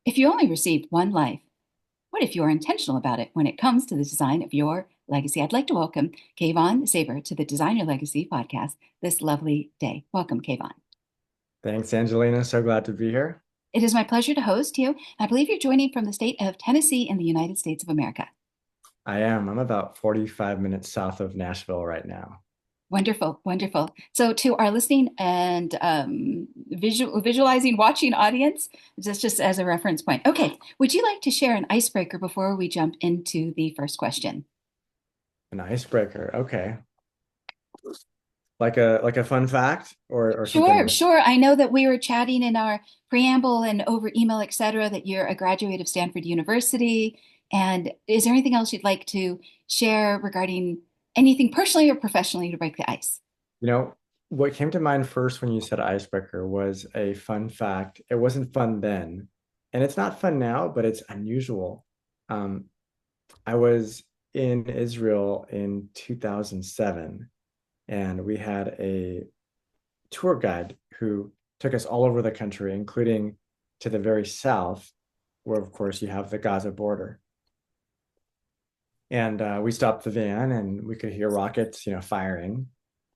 If you only received one life, what if you are intentional about it when it comes to the design of your legacy? I'd like to welcome Kevon Saber to the Design Your Legacy podcast this lovely day. Welcome, Kevon. Thanks, Angelina. So glad to be here. It is my pleasure to host you. I believe you're joining from the state of Tennessee in the United States of America. I am. I'm about 45 minutes south of Nashville right now. Wonderful, wonderful. So, to our listening and visualizing, watching audience, just as a reference point. Okay, would you like to share an icebreaker before we jump into the first question? An icebreaker. Okay. Like a fun fact or something Sure, like sure. I know that we were chatting in our preamble and over email, et cetera, that you're a graduate of Stanford University. And is there anything else you'd like to share regarding anything personally or professionally to break the ice? you know, what came to mind first when you said icebreaker was a fun fact. It wasn't fun then, and it's not fun now, but it's unusual. Um, I was in Israel in 2007, and we had a tour guide who took us all over the country, including to the very south, where, of course, you have the Gaza border. And we stopped the van and we could hear rockets, firing.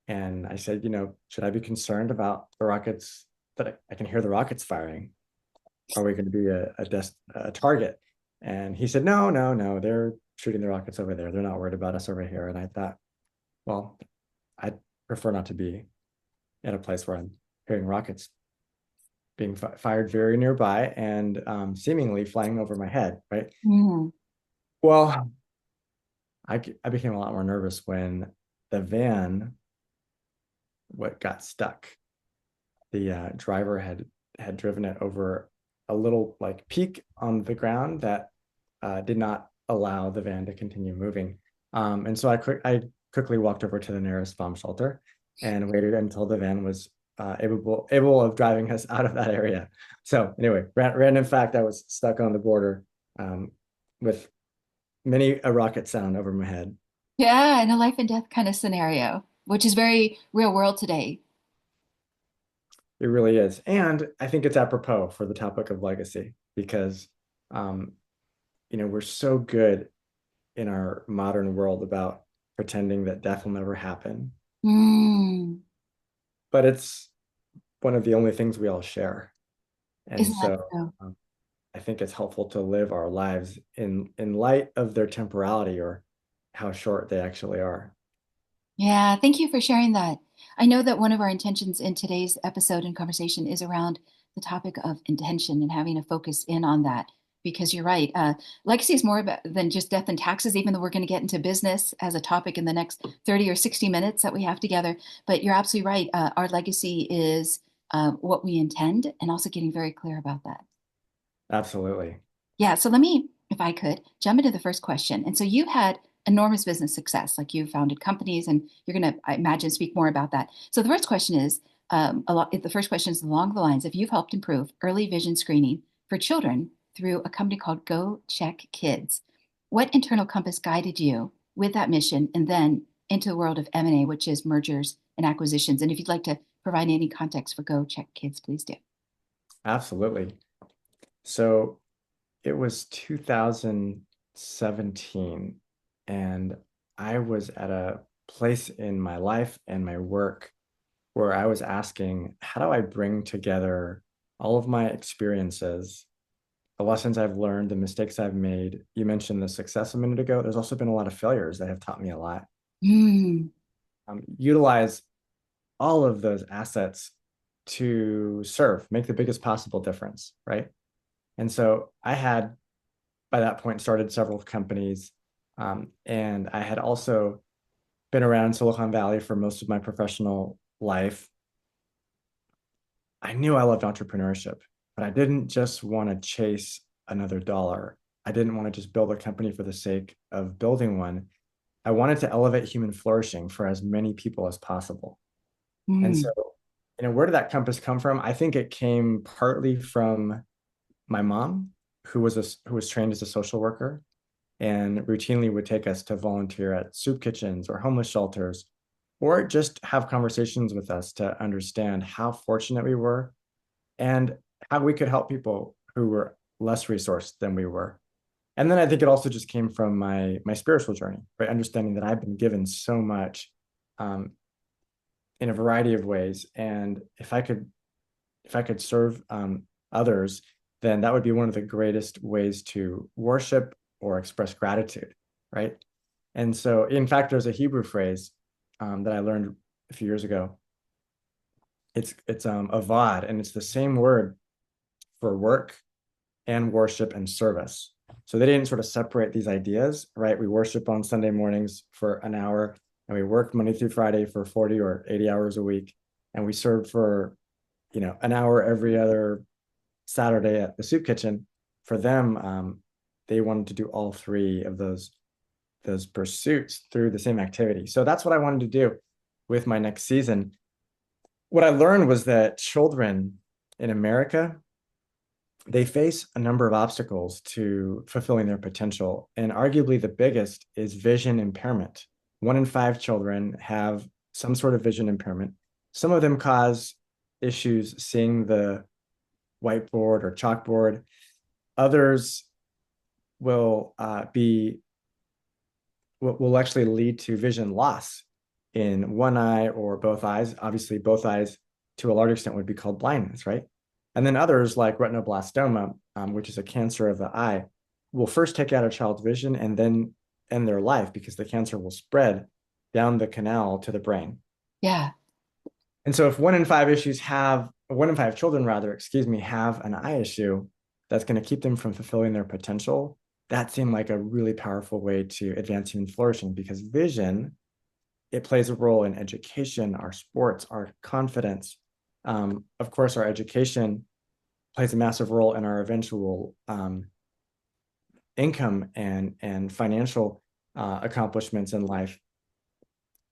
And I said, should I be concerned about the rockets that I can hear the rockets firing? Are we going to be a target? And he said, no, no, no, they're shooting the rockets over there. They're not worried about us over here. And I thought, well, I'd prefer not to be in a place where I'm hearing rockets being fired very nearby and seemingly flying over my head, right? Mm. Well, I became a lot more nervous when the van what got stuck. The driver had driven it over a little like peak on the ground that did not allow the van to continue moving. And so I quickly walked over to the nearest bomb shelter and waited until the van was able of driving us out of that area. So anyway, random fact: I was stuck on the border with many a rocket sound over my head. Yeah, in a life and death kind of scenario, which is very real world today. It really is. And I think it's apropos for the topic of legacy because, um, we're so good in our modern world about pretending that death will never happen, Mm. but it's one of the only things we all share. And Isn't that so so? um, I think it's helpful to live our lives in light of their temporality or how short they actually are. Yeah, thank you for sharing that. I know that one of our intentions in today's episode and conversation is around the topic of intention and having a focus in on that. Because you're right, legacy is more about than just death and taxes, even though we're going to get into business as a topic in the next 30 or 60 minutes that we have together. But you're absolutely right. Our legacy is what we intend, and also getting very clear about that. Absolutely. Yeah, so let me, if I could, jump into the first question. And so you had enormous business success, like you founded companies, and you're going to, I imagine, speak more about that. So the first question is, the first question is along the lines of you've helped improve early vision screening for children through a company called GoCheck Kids. What internal compass guided you with that mission, and then into the world of M&A, which is mergers and acquisitions? And if you'd like to provide any context for GoCheck Kids, please do. Absolutely. So it was 2017, and I was at a place in my life and my work where I was asking, how do I bring together all of my experiences, the lessons I've learned, the mistakes I've made? You mentioned the success a minute ago. There's also been a lot of failures that have taught me a lot. Mm. Utilize all of those assets to serve, make the biggest possible difference, right? And so I had by that point started several companies. And I had also been around Silicon Valley for most of my professional life. I knew I loved entrepreneurship, but I didn't just want to chase another dollar. I didn't want to just build a company for the sake of building one. I wanted to elevate human flourishing for as many people as possible. And so, Mm. where did that compass come from? I think it came partly from my mom, who was trained as a social worker and routinely would take us to volunteer at soup kitchens or homeless shelters, or just have conversations with us to understand how fortunate we were and how we could help people who were less resourced than we were. And then I think it also just came from my spiritual journey, right? Understanding that I've been given so much um, in a variety of ways, and if I could serve others, then that would be one of the greatest ways to worship or express gratitude, right? And so, in fact, there's a Hebrew phrase that I learned a few years ago. It's avad, and it's the same word for work and worship and service. So they didn't sort of separate these ideas, right? We worship on Sunday mornings for an hour, and we work Monday through Friday for 40 or 80 hours a week, and we serve for, an hour every other Saturday at the soup kitchen. For them, they wanted to do all three of those pursuits through the same activity. So that's what I wanted to do with my next season. What I learned was that children in America, they face a number of obstacles to fulfilling their potential. And arguably the biggest is vision impairment. 1 in 5 children have some sort of vision impairment. Some of them cause issues seeing the whiteboard or chalkboard. Others will will actually lead to vision loss in one eye or both eyes. Obviously, both eyes to a large extent would be called blindness, right? And then others like retinoblastoma, which is a cancer of the eye, will first take out a child's vision and then end their life because the cancer will spread down the canal to the brain. Yeah. And so if 1 in 5 children rather, excuse me, have an eye issue that's going to keep them from fulfilling their potential, that seemed like a really powerful way to advance human flourishing, because vision, it plays a role in education, our sports, our confidence. Of course, our education plays a massive role in our eventual income and financial accomplishments in life.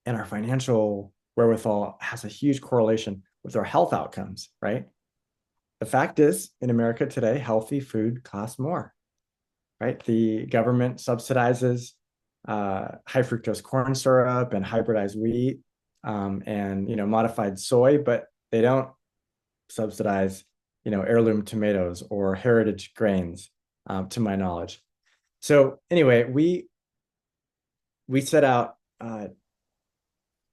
And our financial wherewithal has a huge correlation with our health outcomes, right? The fact is, in America today, healthy food costs more, right? The government subsidizes high fructose corn syrup and hybridized wheat and modified soy, but they don't subsidize heirloom tomatoes or heritage grains, to my knowledge. So anyway, we set out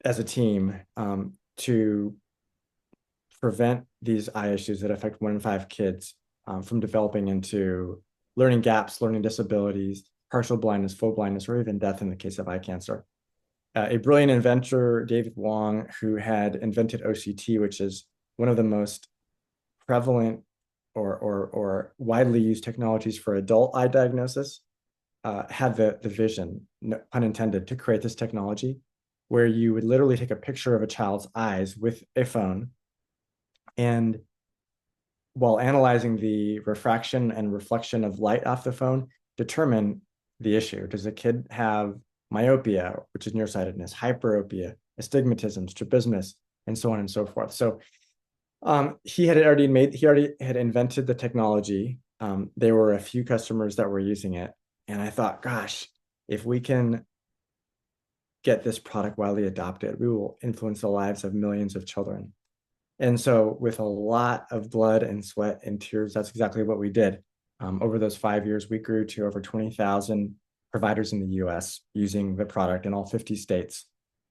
as a team to prevent these eye issues that affect 1 in 5 kids from developing into learning gaps, learning disabilities, partial blindness, full blindness, or even death in the case of eye cancer. A brilliant inventor, David Wong, who had invented OCT, which is one of the most prevalent or widely used technologies for adult eye diagnosis, had the vision, no pun intended, to create this technology where you would literally take a picture of a child's eyes with a phone, and while analyzing the refraction and reflection of light off the phone, determine the issue. Does the kid have myopia, which is nearsightedness, hyperopia, astigmatism, strabismus, and so on and so forth? So he already had invented the technology. There were a few customers that were using it. And I thought, gosh, if we can get this product widely adopted, we will influence the lives of millions of children. And so with a lot of blood and sweat and tears, that's exactly what we did. Over those 5 years, we grew to over 20,000 providers in the US using the product in all 50 states.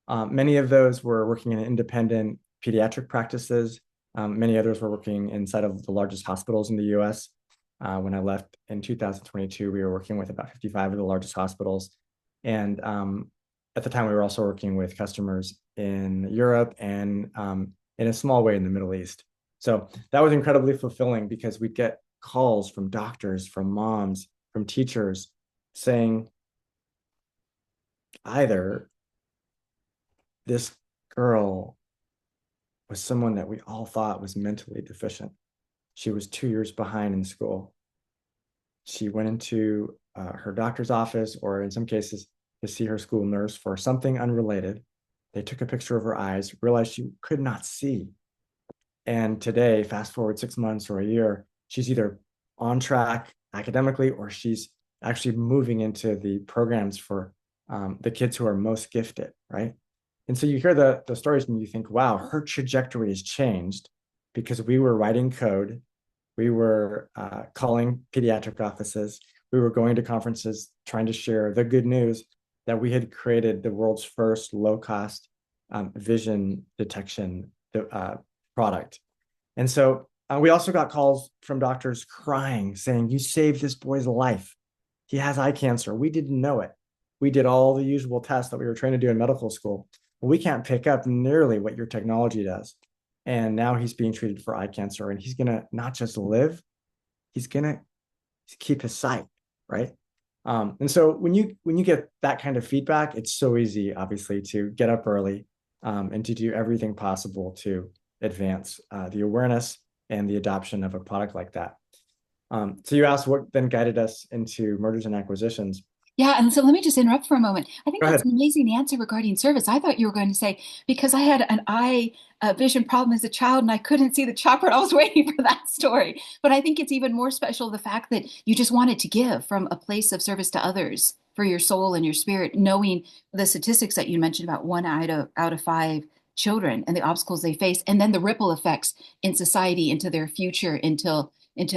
Many of those were working in independent pediatric practices. Many others were working inside of the largest hospitals in the US. When I left in 2022, we were working with about 55 of the largest hospitals. And at the time, we were also working with customers in Europe and in a small way in the Middle East. So that was incredibly fulfilling, because we'd get calls from doctors, from moms, from teachers saying either this girl was someone that we all thought was mentally deficient. She was 2 years behind in school. She went into her doctor's office, or in some cases, to see her school nurse for something unrelated. They took a picture of her eyes, realized she could not see. And today, fast forward 6 months or a year, she's either on track academically, or she's actually moving into the programs for the kids who are most gifted, right? And so you hear the stories and you think, wow, her trajectory has changed because we were writing code We were calling pediatric offices. We were going to conferences trying to share the good news that we had created the world's first low-cost vision detection product. And so we also got calls from doctors crying, saying, "You saved this boy's life. He has eye cancer. We didn't know it. We did all the usual tests that we were trained to do in medical school. But we can't pick up nearly what your technology does. And now he's being treated for eye cancer, and he's going to not just live, he's going to keep his sight," right? And so when you get that kind of feedback, it's so easy, obviously, to get up early and to do everything possible to advance the awareness and the adoption of a product like that. So you asked what then guided us into mergers and acquisitions. Yeah, and so let me just interrupt for a moment. I think Go that's ahead. an amazing answer regarding service. I thought you were going to say, because I had an eye vision problem as a child and I couldn't see the chalkboard. I was waiting for that story. But I think it's even more special the fact that you just wanted to give from a place of service to others for your soul and your spirit, knowing the statistics that you mentioned about one out of five children and the obstacles they face, and then the ripple effects in society into their future into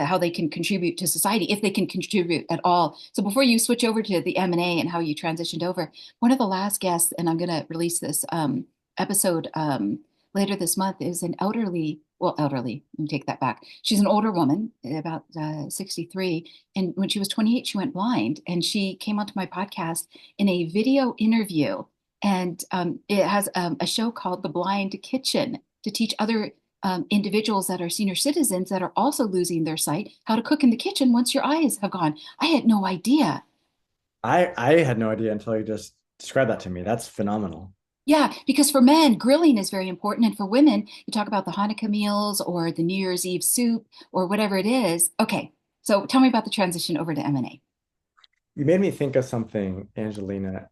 how they can contribute to society, if they can contribute at all. So before you switch over to the M&A and how you transitioned over, one of the last guests, and I'm going to release this episode later this month, is an elderly, let me take that back. She's an older woman, about 63. And when she was 28, she went blind. And she came onto my podcast in a video interview. And it has a show called The Blind Kitchen to teach other individuals that are senior citizens that are also losing their sight how to cook in the kitchen once your eyes have gone. I had no idea. I had no idea until you just described that to me. That's phenomenal. Yeah, because for men, grilling is very important. And for women, you talk about the Hanukkah meals or the New Year's Eve soup or whatever it is. Okay, so tell me about the transition over to M&A. You made me think of something, Angelina.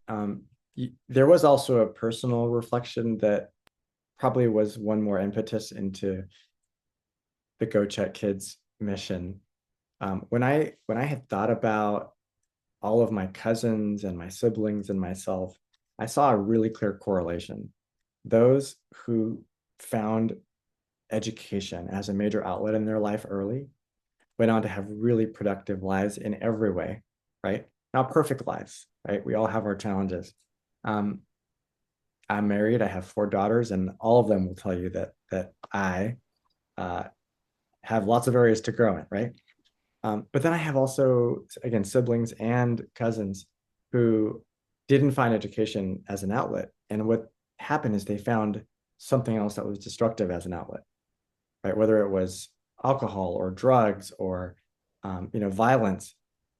There was also a personal reflection that probably was one more impetus into the GoCheck Kids mission. When I had thought about all of my cousins and my siblings and myself, I saw a really clear correlation. Those who found education as a major outlet in their life early went on to have really productive lives in every way, right? Not perfect lives, right? We all have our challenges. Um, I'm married. I have four daughters, and all of them will tell you that I uh, have lots of areas to grow in, right? But then I have also, again, siblings and cousins who didn't find education as an outlet. And what happened is they found something else that was destructive as an outlet, right? Whether it was alcohol or drugs or violence,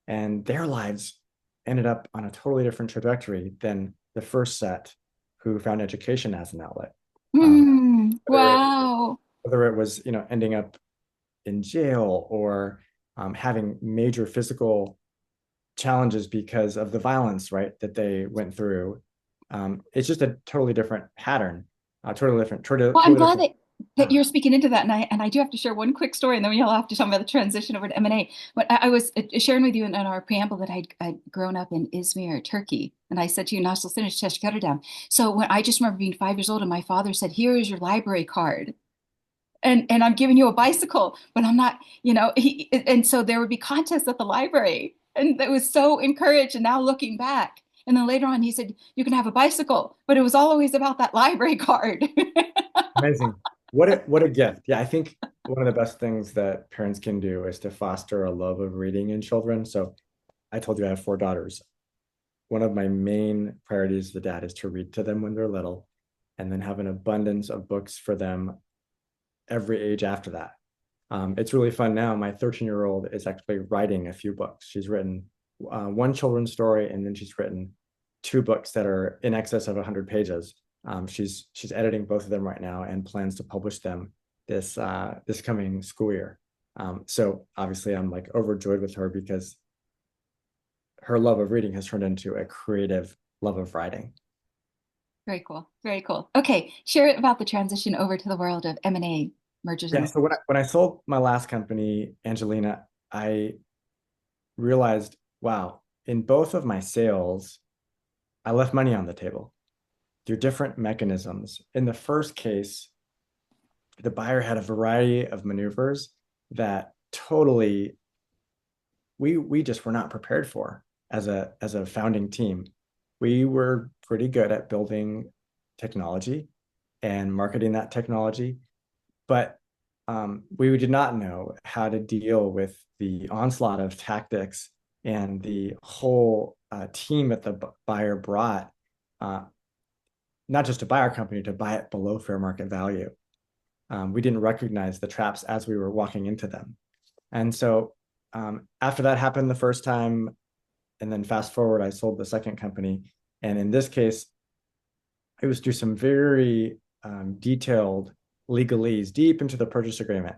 and their lives ended up on a totally different trajectory than the first set who found education as an outlet. Um, whether it Wow. whether it was ending up in jail or having major physical challenges because of the violence, right, that they went through. It's just a totally different pattern, Well, I'm totally glad different. that you're speaking into that, and I do have to share one quick story, and then we'll have to talk about the transition over to M&A. But I was sharing with you in our preamble that I'd grown up in Izmir, Turkey, and I said to you, "Nasıl siniz teşekkür." So when I just remember being 5 years old, and my father said, "Here is your library card." And I'm giving you a bicycle, but I'm not, and so there would be contests at the library, and it was so encouraged. And now looking back, and then later on, he said, "You can have a bicycle," but it was always about that library card. Amazing. What a gift. Yeah, I think one of the best things that parents can do is to foster a love of reading in children. So I told you I have four daughters. One of my main priorities as a dad is to read to them when they're little and then have an abundance of books for them every age after that. It's really fun now. My 13-year-old is actually writing a few books. She's written one children's story, and then she's written two books that are in excess of 100 pages. She's editing both of them right now and plans to publish them this coming school year. So obviously, I'm like overjoyed with her because her love of reading has turned into a creative love of writing. Very cool. Very cool. Okay, share it about the transition over to the world of M&A mergers Yeah. and So when I sold my last company, Angelina, I realized, wow, in both of my sales, I left money on the table through different mechanisms. In the first case, the buyer had a variety of maneuvers that totally, we just were not prepared for as a founding team. We were pretty good at building technology and marketing that technology, but we did not know how to deal with the onslaught of tactics and the whole team that the buyer brought, uh, not just to buy our company, to buy it below fair market value. We didn't recognize the traps as we were walking into them. And so after that happened the first time, and then fast forward, I sold the second company. And in this case, it was through some very detailed legalese deep into the purchase agreement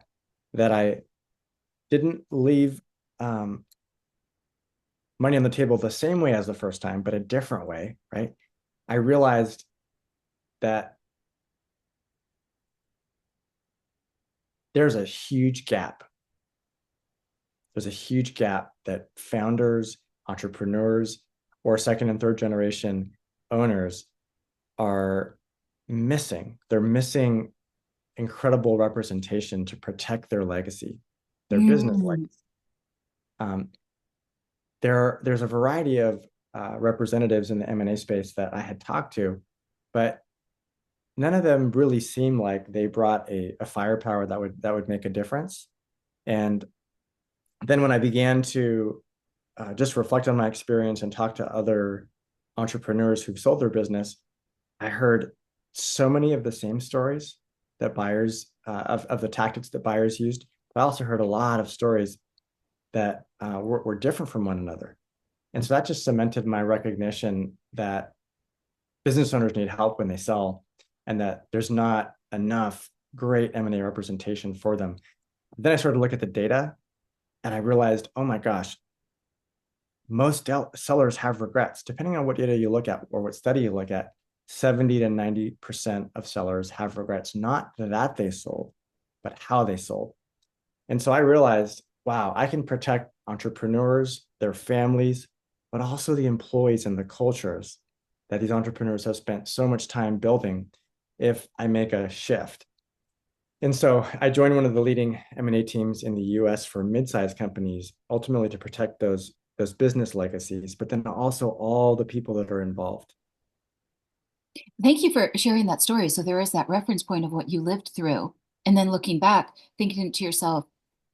that I didn't leave money on the table the same way as the first time, but a different way, right? I realized that there's a huge gap. There's a huge gap that founders, entrepreneurs, or second and third generation owners are missing. They're missing incredible representation to protect their legacy, their business Mm. legacy. There's a variety of representatives in the M&A space that I had talked to, but none of them really seemed like they brought a firepower that would make a difference. And then when I began to just reflect on my experience and talk to other entrepreneurs who've sold their business, I heard so many of the same stories that buyers of the tactics that buyers used. But I also heard a lot of stories that were different from one another. And so that just cemented my recognition that business owners need help when they sell, and that there's not enough great M&A representation for them. Then I started to look at the data, and I realized, oh my gosh, most sellers have regrets. Depending on what data you look at or what study you look at, 70 to 90% of sellers have regrets, not that they sold, but how they sold. And so I realized, wow, I can protect entrepreneurs, their families, but also the employees and the cultures that these entrepreneurs have spent so much time building if I make a shift. And so I joined one of the leading M&A teams in the US for mid-sized companies, ultimately to protect those business legacies, but then also all the people that are involved. Thank you for sharing that story. So there is that reference point of what you lived through. And then looking back, thinking to yourself,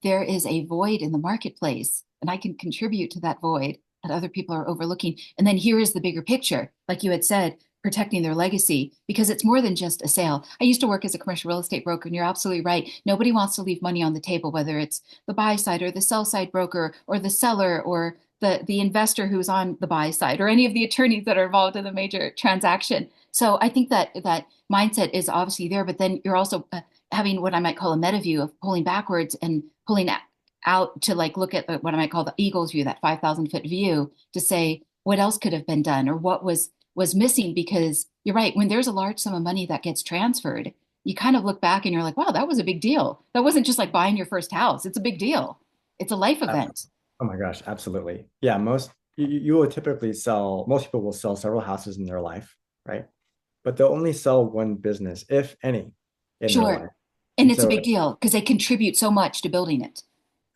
there is a void in the marketplace, and I can contribute to that void that other people are overlooking. And then here is the bigger picture, like you had said, protecting their legacy, because it's more than just a sale. I used to work as a commercial real estate broker, and you're absolutely right. Nobody wants to leave money on the table, whether it's the buy side or the sell side broker or the seller or the investor who's on the buy side or any of the attorneys that are involved in the major transaction. So I think that that mindset is obviously there, but then you're also having what I might call a meta view of pulling backwards and pulling out to like look at what I might call the eagle's view, that 5,000-foot view, to say what else could have been done or what was missing. Because you're right, when there's a large sum of money that gets transferred, you kind of look back and you're like, wow, that was a big deal. That wasn't just like buying your first house. It's a big deal. It's a life event. Oh my gosh, absolutely. Yeah, you will typically sell, most people will sell several houses in their life, right? But they'll only sell one business, if any, in their Sure. life. And And it's a so big deal because they contribute so much to building it.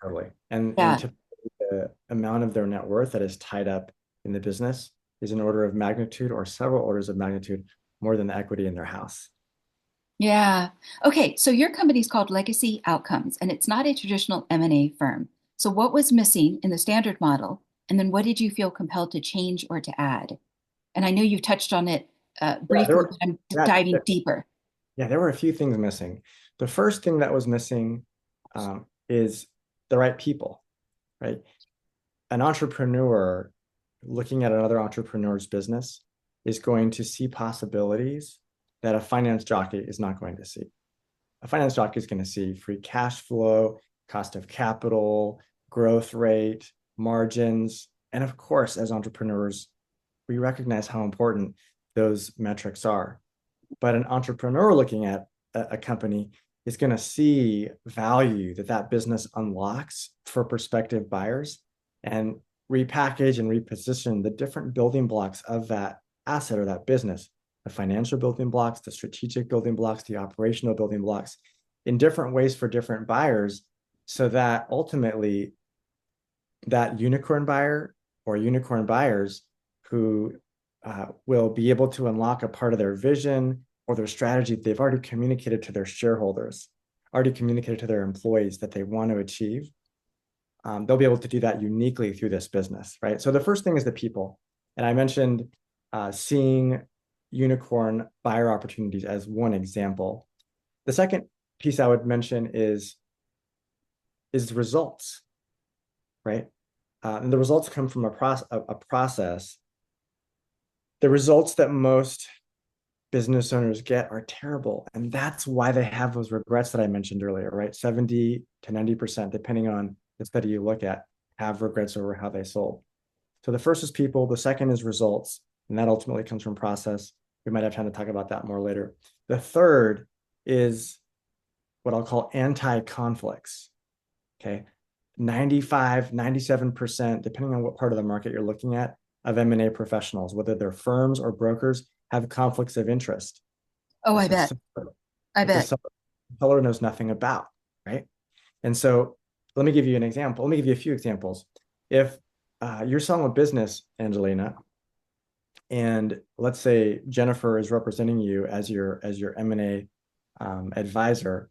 totally. And Yeah. typically the amount of their net worth that is tied up in the business is an order of magnitude or several orders of magnitude more than the equity in their house. Yeah. Okay, so your company's called Legacy Outcomes, and it's not a traditional M&A firm. So what was missing in the standard model, and then what did you feel compelled to change or to add? And I know you've touched on it Yeah, there briefly, were but I'm yeah, diving deeper. yeah, there were a few things missing. The first thing that was missing is the right people, right? An entrepreneur looking at another entrepreneur's business is going to see possibilities that a finance jockey is not going to see. A finance jockey is going to see free cash flow, cost of capital, growth rate, margins. And of course, as entrepreneurs, we recognize how important those metrics are. But an entrepreneur looking at a company is going to see value that that business unlocks for prospective buyers and repackage and reposition the different building blocks of that asset or that business, the financial building blocks, the strategic building blocks, the operational building blocks in different ways for different buyers so that ultimately that unicorn buyer or unicorn buyers who will be able to unlock a part of their vision or their strategy they've already communicated to their shareholders, already communicated to their employees that they want to achieve. They'll be able to do that uniquely through this business, right? So the first thing is the people. And I mentioned seeing unicorn buyer opportunities as one example. The second piece I would mention is the results, right? And the results come from a process. The results that most business owners get are terrible. And that's why they have those regrets that I mentioned earlier, right? 70 to 90%, depending on the study you look at, have regrets over how they sold. So the first is people, the second is results, and that ultimately comes from process. We might have time to talk about that more later. The third is what I'll call anti-conflicts. Okay. 95, 97%, depending on what part of the market you're looking at, of M&A professionals, whether they're firms or brokers, have conflicts of interest. Oh, I This is bet. I that the bet. seller knows nothing about, right? And so let me give you an example. Let me give you a few examples. If you're selling a business, Angelina, and let's say Jennifer is representing you as your M&A advisor,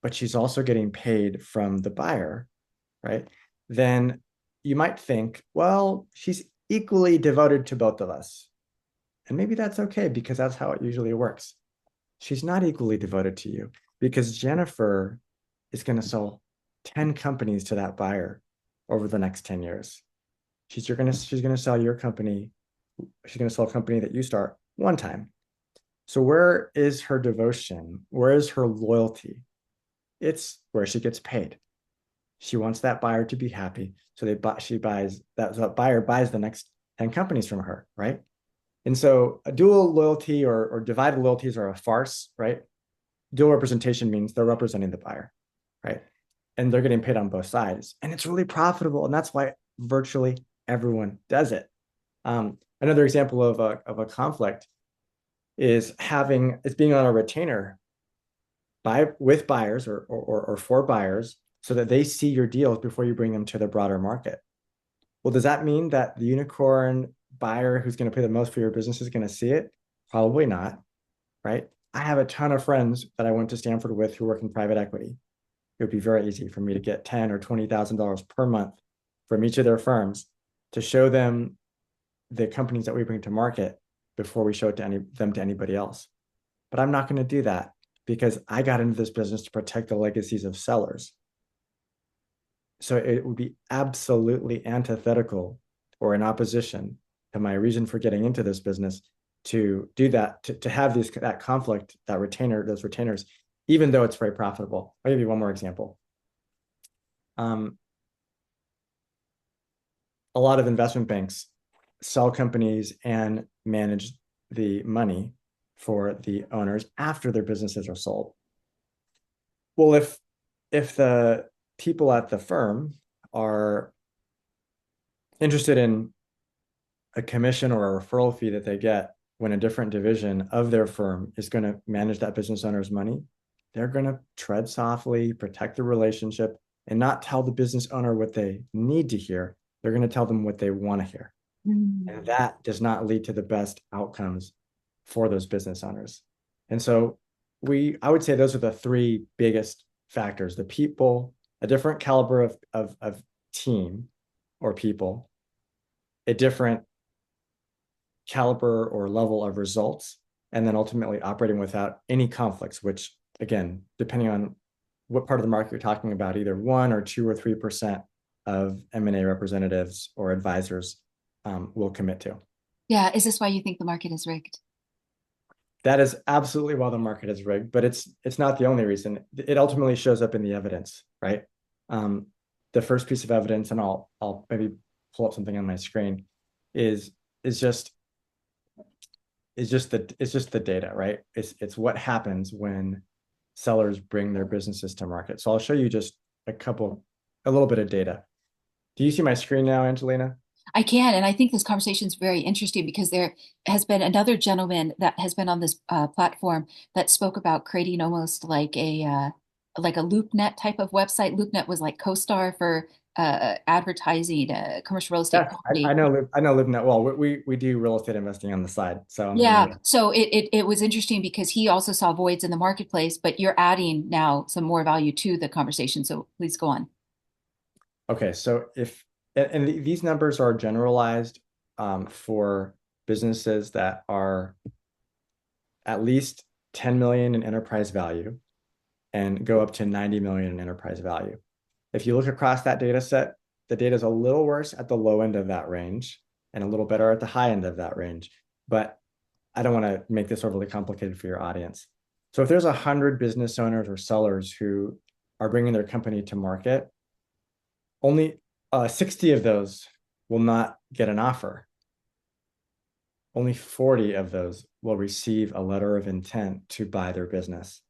but she's also getting paid from the buyer, right? Then you might think, well, she's equally devoted to both of us. And maybe that's okay because that's how it usually works. She's not equally devoted to you because Jennifer is going to sell 10 companies to that buyer over the next 10 years. She's going to sell your company. She's going to sell a company that you start one time. So where is her devotion? Where is her loyalty? It's where she gets paid. She wants that buyer to be happy. So she buys that buyer buys the next 10 companies from her, right? And so a dual loyalty or divided loyalties are a farce, right? Dual representation means they're representing the buyer, right? And they're getting paid on both sides. And it's really profitable. And that's why virtually everyone does it. Another example of a conflict is being on a retainer with buyers or for buyers so that they see your deals before you bring them to the broader market. Well, does that mean that the unicorn buyer who's going to pay the most for your business is going to see it? Probably not, right? I have a ton of friends that I went to Stanford with who work in private equity. It would be very easy for me to get $10,000 or $20,000 per month from each of their firms to show them the companies that we bring to market before we show it to them to anybody else. But I'm not going to do that because I got into this business to protect the legacies of sellers. So it would be absolutely antithetical or in opposition to my reason for getting into this business to do that, to have that conflict, those retainers, even though it's very profitable. I'll give you one more example. A lot of investment banks sell companies and manage the money for the owners after their businesses are sold. Well, if the people at the firm are interested in a commission or a referral fee that they get when a different division of their firm is going to manage that business owner's money, they're going to tread softly, protect the relationship, and not tell the business owner what they need to hear. They're going to tell them what they want to hear. And that does not lead to the best outcomes for those business owners. And so I would say those are the three biggest factors: the people, a different caliber of team or people, a different caliber or level of results, and then ultimately operating without any conflicts, which again, depending on what part of the market you're talking about, either 1 or 2 or 3% of M&A representatives or advisors will commit to. Yeah. Is this why you think the market is rigged? That is absolutely why the market is rigged, but it's not the only reason. It ultimately shows up in the evidence, right? The first piece of evidence, and I'll maybe pull up something on my screen, is is just the data, right? It's what happens when sellers bring their businesses to market. So I'll show you just a little bit of data. Do you see my screen now, Angelina? I can, and I think this conversation is very interesting because there has been another gentleman that has been on this platform that spoke about creating almost like like a LoopNet type of website. LoopNet was like CoStar for advertising commercial real estate Yes, property. I know LiveNet well. We do real estate investing on the side, so I'm Yeah, familiar. so it was interesting because he also saw voids in the marketplace, but you're adding now some more value to the conversation. So please go on. Okay, so if these numbers are generalized for businesses that are at least 10 million in enterprise value and go up to 90 million in enterprise value. If you look across that data set, the data is a little worse at the low end of that range and a little better at the high end of that range. But I don't want to make this overly complicated for your audience. So if there's 100 business owners or sellers who are bringing their company to market, only 60 of those will not get an offer. Only 40 of those will receive a letter of intent to buy their business.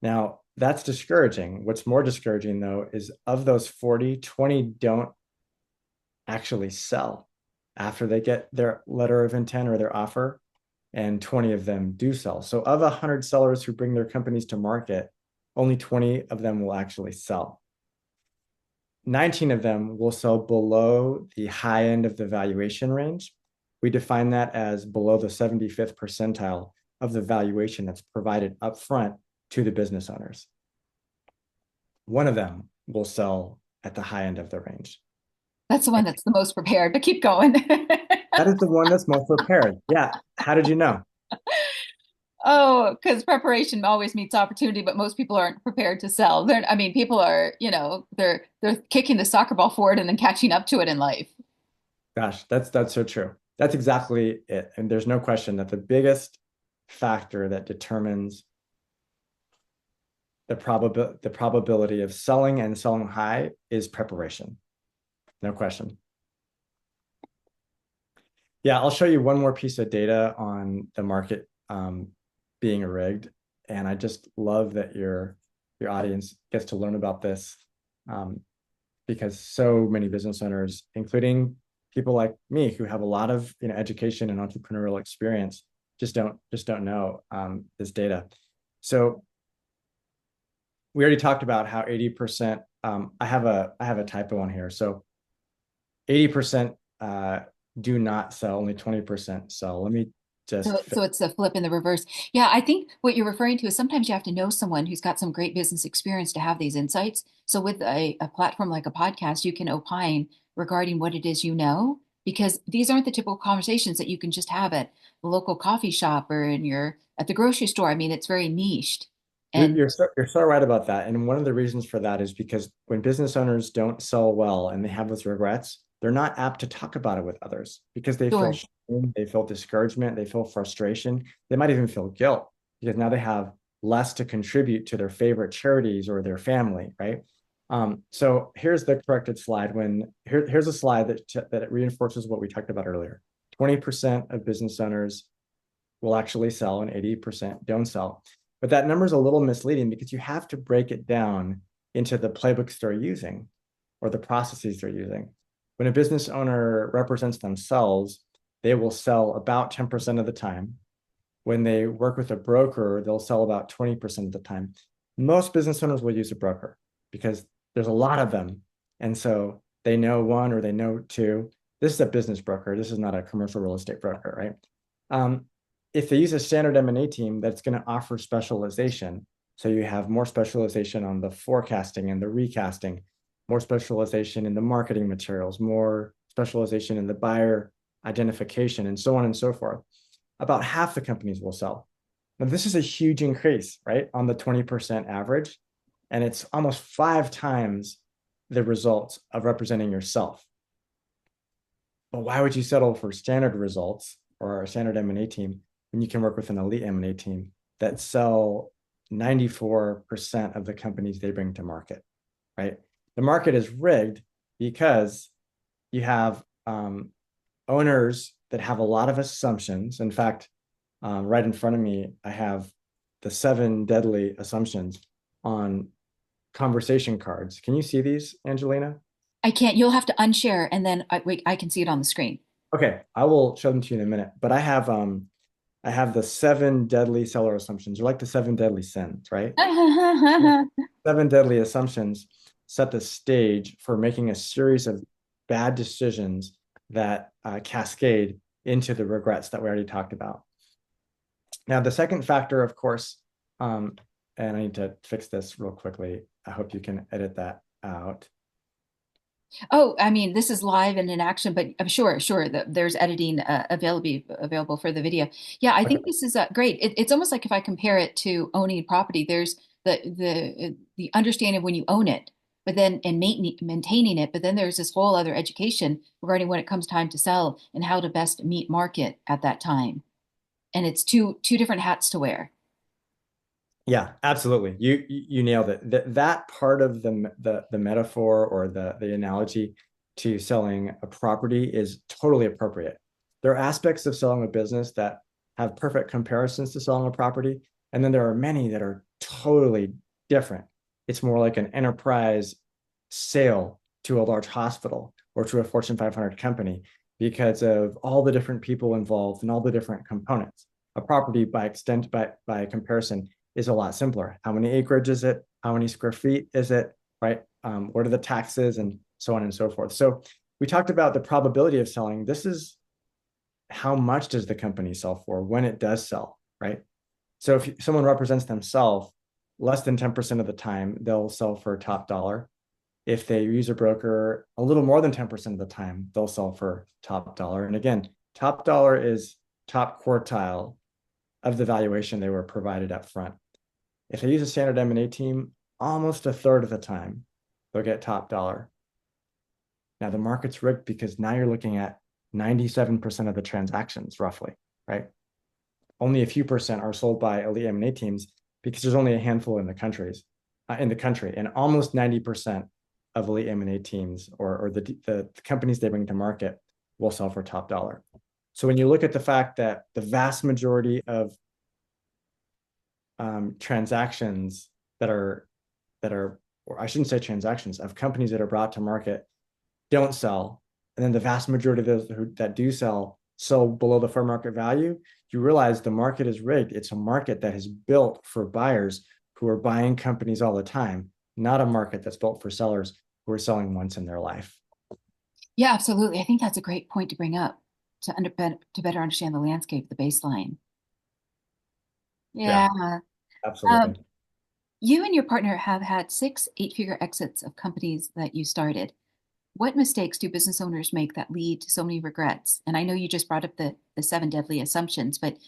Now, that's discouraging. What's more discouraging, though, is of those 40, 20 don't actually sell after they get their letter of intent or their offer, and 20 of them do sell. So, of 100 sellers who bring their companies to market, only 20 of them will actually sell. 19 of them will sell below the high end of the valuation range. We define that as below the 75th percentile of the valuation that's provided upfront to the business owners. One of them will sell at the high end of the range. That's the one that's the most prepared, but keep going. That is the one that's most prepared. Yeah. How did you know? Oh, because preparation always meets opportunity, but most people aren't prepared to sell. I mean, people are, they're kicking the soccer ball forward and then catching up to it in life. Gosh, that's so true. That's exactly it. And there's no question that the biggest factor that determines the probability of selling and selling high is preparation. No question. Yeah, I'll show you one more piece of data on the market being rigged, and I just love that your audience gets to learn about this because so many business owners, including people like me who have a lot of education and entrepreneurial experience, just don't know this data. So we already talked about how 80%. I have a typo on here. So 80% do not sell, only 20% sell. Let me just So it's a flip in the reverse. Yeah, I think what you're referring to is sometimes you have to know someone who's got some great business experience to have these insights. So with a platform like a podcast, you can opine regarding what it is you know, because these aren't the typical conversations that you can just have at the local coffee shop or at the grocery store. I mean, it's very niched. And you're so right about that. And one of the reasons for that is because when business owners don't sell well and they have those regrets, they're not apt to talk about it with others because they feel sure. shame, they feel discouragement, they feel frustration. They might even feel guilt because now they have less to contribute to their favorite charities or their family, right? So here's the corrected slide. Here's a slide that it reinforces what we talked about earlier. 20% of business owners will actually sell and 80% don't sell. But that number is a little misleading because you have to break it down into the playbooks they're using or the processes they're using. When a business owner represents themselves, they will sell about 10% of the time. When they work with a broker, they'll sell about 20% of the time. Most business owners will use a broker because there's a lot of them. And so they know one or they know two. This is a business broker. This is not a commercial real estate broker, right? If they use a standard M&A team, that's going to offer specialization. So you have more specialization on the forecasting and the recasting, more specialization in the marketing materials, more specialization in the buyer identification, and so on and so forth. About half the companies will sell. Now, this is a huge increase, right, on the 20% average. And it's almost 5 times the results of representing yourself. But why would you settle for standard results or a standard M&A team when you can work with an elite M&A team that sell 94% of the companies they bring to market, right? The market is rigged because you have owners that have a lot of assumptions. In fact, right in front of me, I have the 7 deadly assumptions on conversation cards. Can you see these, Angelina? I can't, you'll have to unshare and then wait, I can see it on the screen. Okay, I will show them to you in a minute. But I I have the seven deadly seller assumptions, or like the seven deadly sins, right? Seven deadly assumptions set the stage for making a series of bad decisions that cascade into the regrets that we already talked about. Now, the second factor, of course, and I need to fix this real quickly. I hope you can edit that out. Oh, I mean, this is live and in action, but I'm sure that there's editing available for the video. Yeah, I think Okay. this is great. It's almost like if I compare it to owning property, there's the understanding of when you own it, but then and maintaining it, but then there's this whole other education regarding when it comes time to sell and how to best meet market at that time. And it's two different hats to wear. Yeah, absolutely. You nailed it. That part of the metaphor or the analogy to selling a property is totally appropriate. There are aspects of selling a business that have perfect comparisons to selling a property, and then there are many that are totally different. It's more like an enterprise sale to a large hospital or to a Fortune 500 company because of all the different people involved and all the different components. A property by comparison is a lot simpler. How many acreage is it? How many square feet is it? Right? What are the taxes and so on and so forth. So we talked about the probability of selling. This is how much does the company sell for when it does sell, right? So if someone represents themselves, less than 10% of the time, they'll sell for top dollar. If they use a broker a little more than 10% of the time, they'll sell for top dollar. And again, top dollar is top quartile of the valuation they were provided up front. If they use a standard M&A team, almost a third of the time, they'll get top dollar. Now the market's rigged because now you're looking at 97% of the transactions, roughly, right? Only a few percent are sold by elite M&A teams because there's only a handful in the country, and almost 90% of elite M&A teams or the companies they bring to market will sell for top dollar. So when you look at the fact that the vast majority of transactions or I shouldn't say transactions, of companies that are brought to market don't sell, and then the vast majority of those that do sell below the fair market value, you realize the market is rigged. It's a market that is built for buyers who are buying companies all the time, not a market that's built for sellers who are selling once in their life. Yeah, absolutely. I think that's a great point to bring up to better understand the landscape, the baseline. Yeah, Yeah. Um, absolutely. you and your partner have had six eight-figure exits of companies that you started. What mistakes do business owners make that lead to so many regrets? And I know you just brought up the seven deadly assumptions, but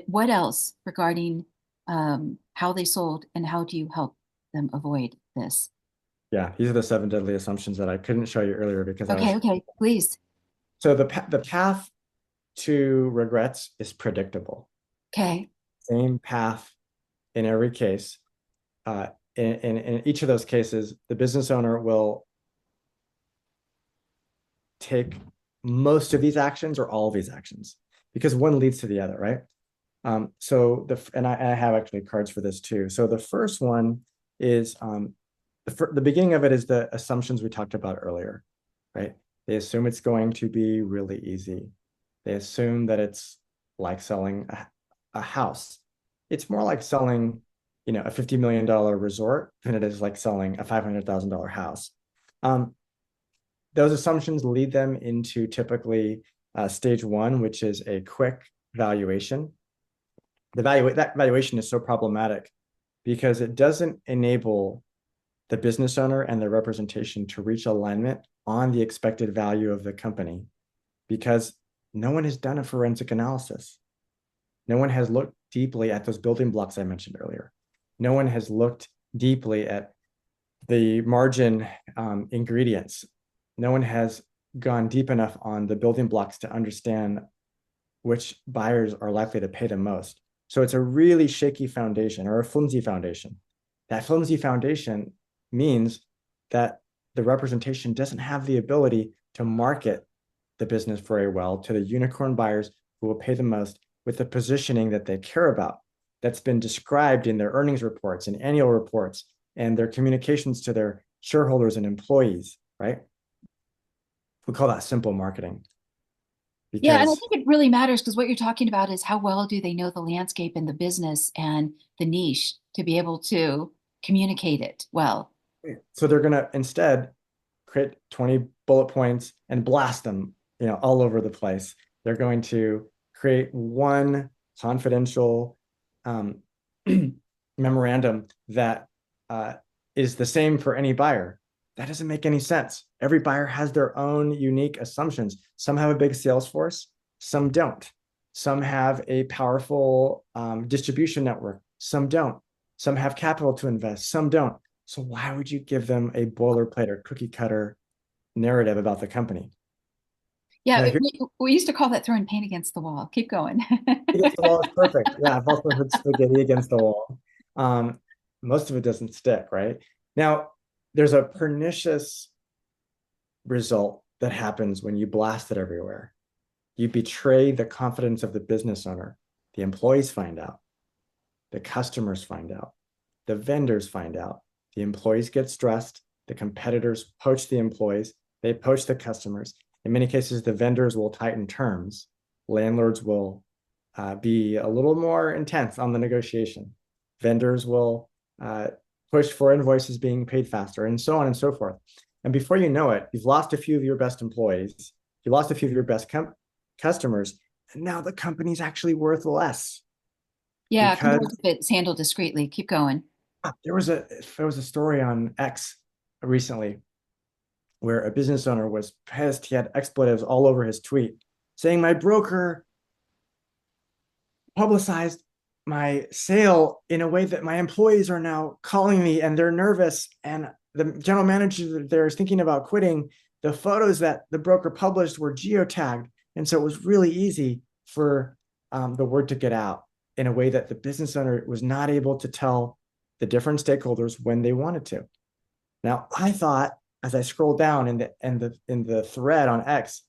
what else regarding how they sold and how do you help them avoid this? Yeah, these are the seven deadly assumptions that I couldn't show you earlier because I Okay, was okay, please. so the path to regrets is predictable. Okay. Same path in every case. Uh, in each of those cases, the business owner will take most of these actions or all of these actions because one leads to the other, right? I have actually cards for this too. So the first one is the beginning of it is the assumptions we talked about earlier, right? They assume it's going to be really easy. They assume that it's like selling a house. It's more like selling, a $50 million resort than it is like selling a $500,000 house. Um, those assumptions lead them into typically stage one, which is a quick valuation. That valuation is so problematic because it doesn't enable the business owner and the representation to reach alignment on the expected value of the company because no one has done a forensic analysis. No one has looked deeply at those building blocks I mentioned earlier. No one has looked deeply at the margin ingredients. No one has gone deep enough on the building blocks to understand which buyers are likely to pay the most. So it's a really shaky foundation or a flimsy foundation. That flimsy foundation means that the representation doesn't have the ability to market the business very well to the unicorn buyers who will pay the most with the positioning that they care about that's been described in their earnings reports and annual reports and their communications to their shareholders and employees, right? We call that simple marketing. Yeah, and I because think it really matters because what you're talking about is how well do they know the landscape and the business and the niche to be able to communicate it well. so they're going to instead create 20 bullet points and blast them, all over the place. They're going to create one confidential um, memorandum that is the same for any buyer. That doesn't make any sense. Every buyer has their own unique assumptions. Some have a big sales force, some don't. Some have a powerful distribution network, some don't. Some have capital to invest, some don't. So why would you give them a boilerplate or cookie cutter narrative about the company? Now, Yeah, here we used to call that throwing paint against the wall. Keep going. against the wall is perfect. Yeah, I've also heard spaghetti against the wall. Um, Most of it doesn't stick, right? Now, there's a pernicious result that happens when you blast it everywhere. You betray the confidence of the business owner. The employees find out, the customers find out, the vendors find out, the employees get stressed, the competitors poach the employees, they poach the customers. In many cases, the vendors will tighten terms. Landlords will be a little more intense on the negotiation. Vendors will push for invoices being paid faster, and so on and so forth. And before you know it, you've lost a few of your best employees, you lost a few of your best customers, and now the company's actually worth less Yeah, compared because if it's handled discreetly. Keep going. there was a story on X recently where a business owner was pissed. He had expletives all over his tweet saying my broker publicized my sale in a way that my employees are now calling me and they're nervous and the general manager there is thinking about quitting. The photos that the broker published were geotagged, and so it was really easy for the word to get out in a way that the business owner was not able to tell the different stakeholders when they wanted to. Now, I thought as I scrolled down in the thread on X,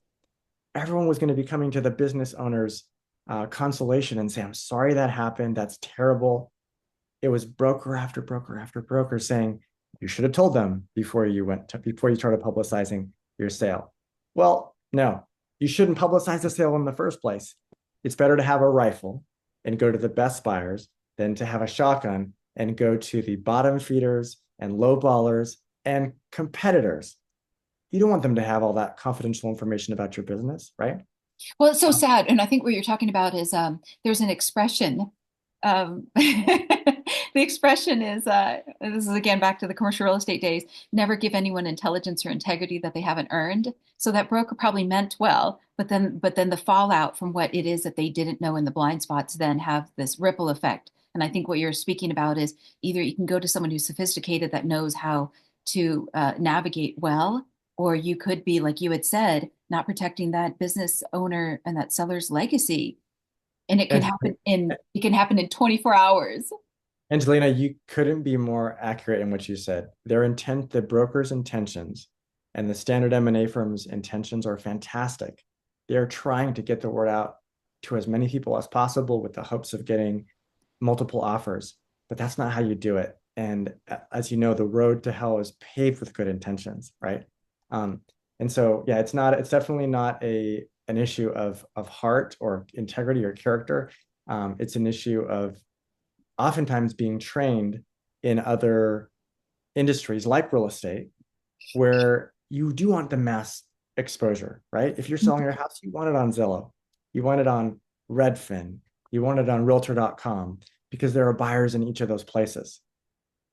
everyone was going to be coming to the business owner's consolation and say, I'm sorry that happened. That's terrible. It was broker after broker after broker saying, you should have told them before you started publicizing your sale. Well, no, you shouldn't publicize the sale in the first place. It's better to have a rifle and go to the best buyers than to have a shotgun and go to the bottom feeders and low ballers and competitors. You don't want them to have all that confidential information about your business, right? Well, it's so sad, and I think what you're talking about is there's an expression. The expression is this is again back to the commercial real estate days. Never give anyone intelligence or integrity that they haven't earned. So that broker probably meant well, but then the fallout from what it is that they didn't know in the blind spots then have this ripple effect. And I think what you're speaking about is either you can go to someone who's sophisticated that knows how to navigate well, or you could be, like you had said, not protecting that business owner and that seller's legacy. And And it can happen in 24 hours. Angelina, you couldn't be more accurate in what you said. The broker's intentions and the standard M&A firm's intentions are fantastic. They're trying to get the word out to as many people as possible with the hopes of getting multiple offers, but that's not how you do it. And as you know, the road to hell is paved with good intentions, right? Um, and so, yeah, it's definitely not an issue of heart or integrity or character. It's an issue of oftentimes being trained in other industries like real estate, where you do want the mass exposure, right? If you're selling your house, you want it on Zillow, you want it on Redfin, you want it on realtor.com because there are buyers in each of those places.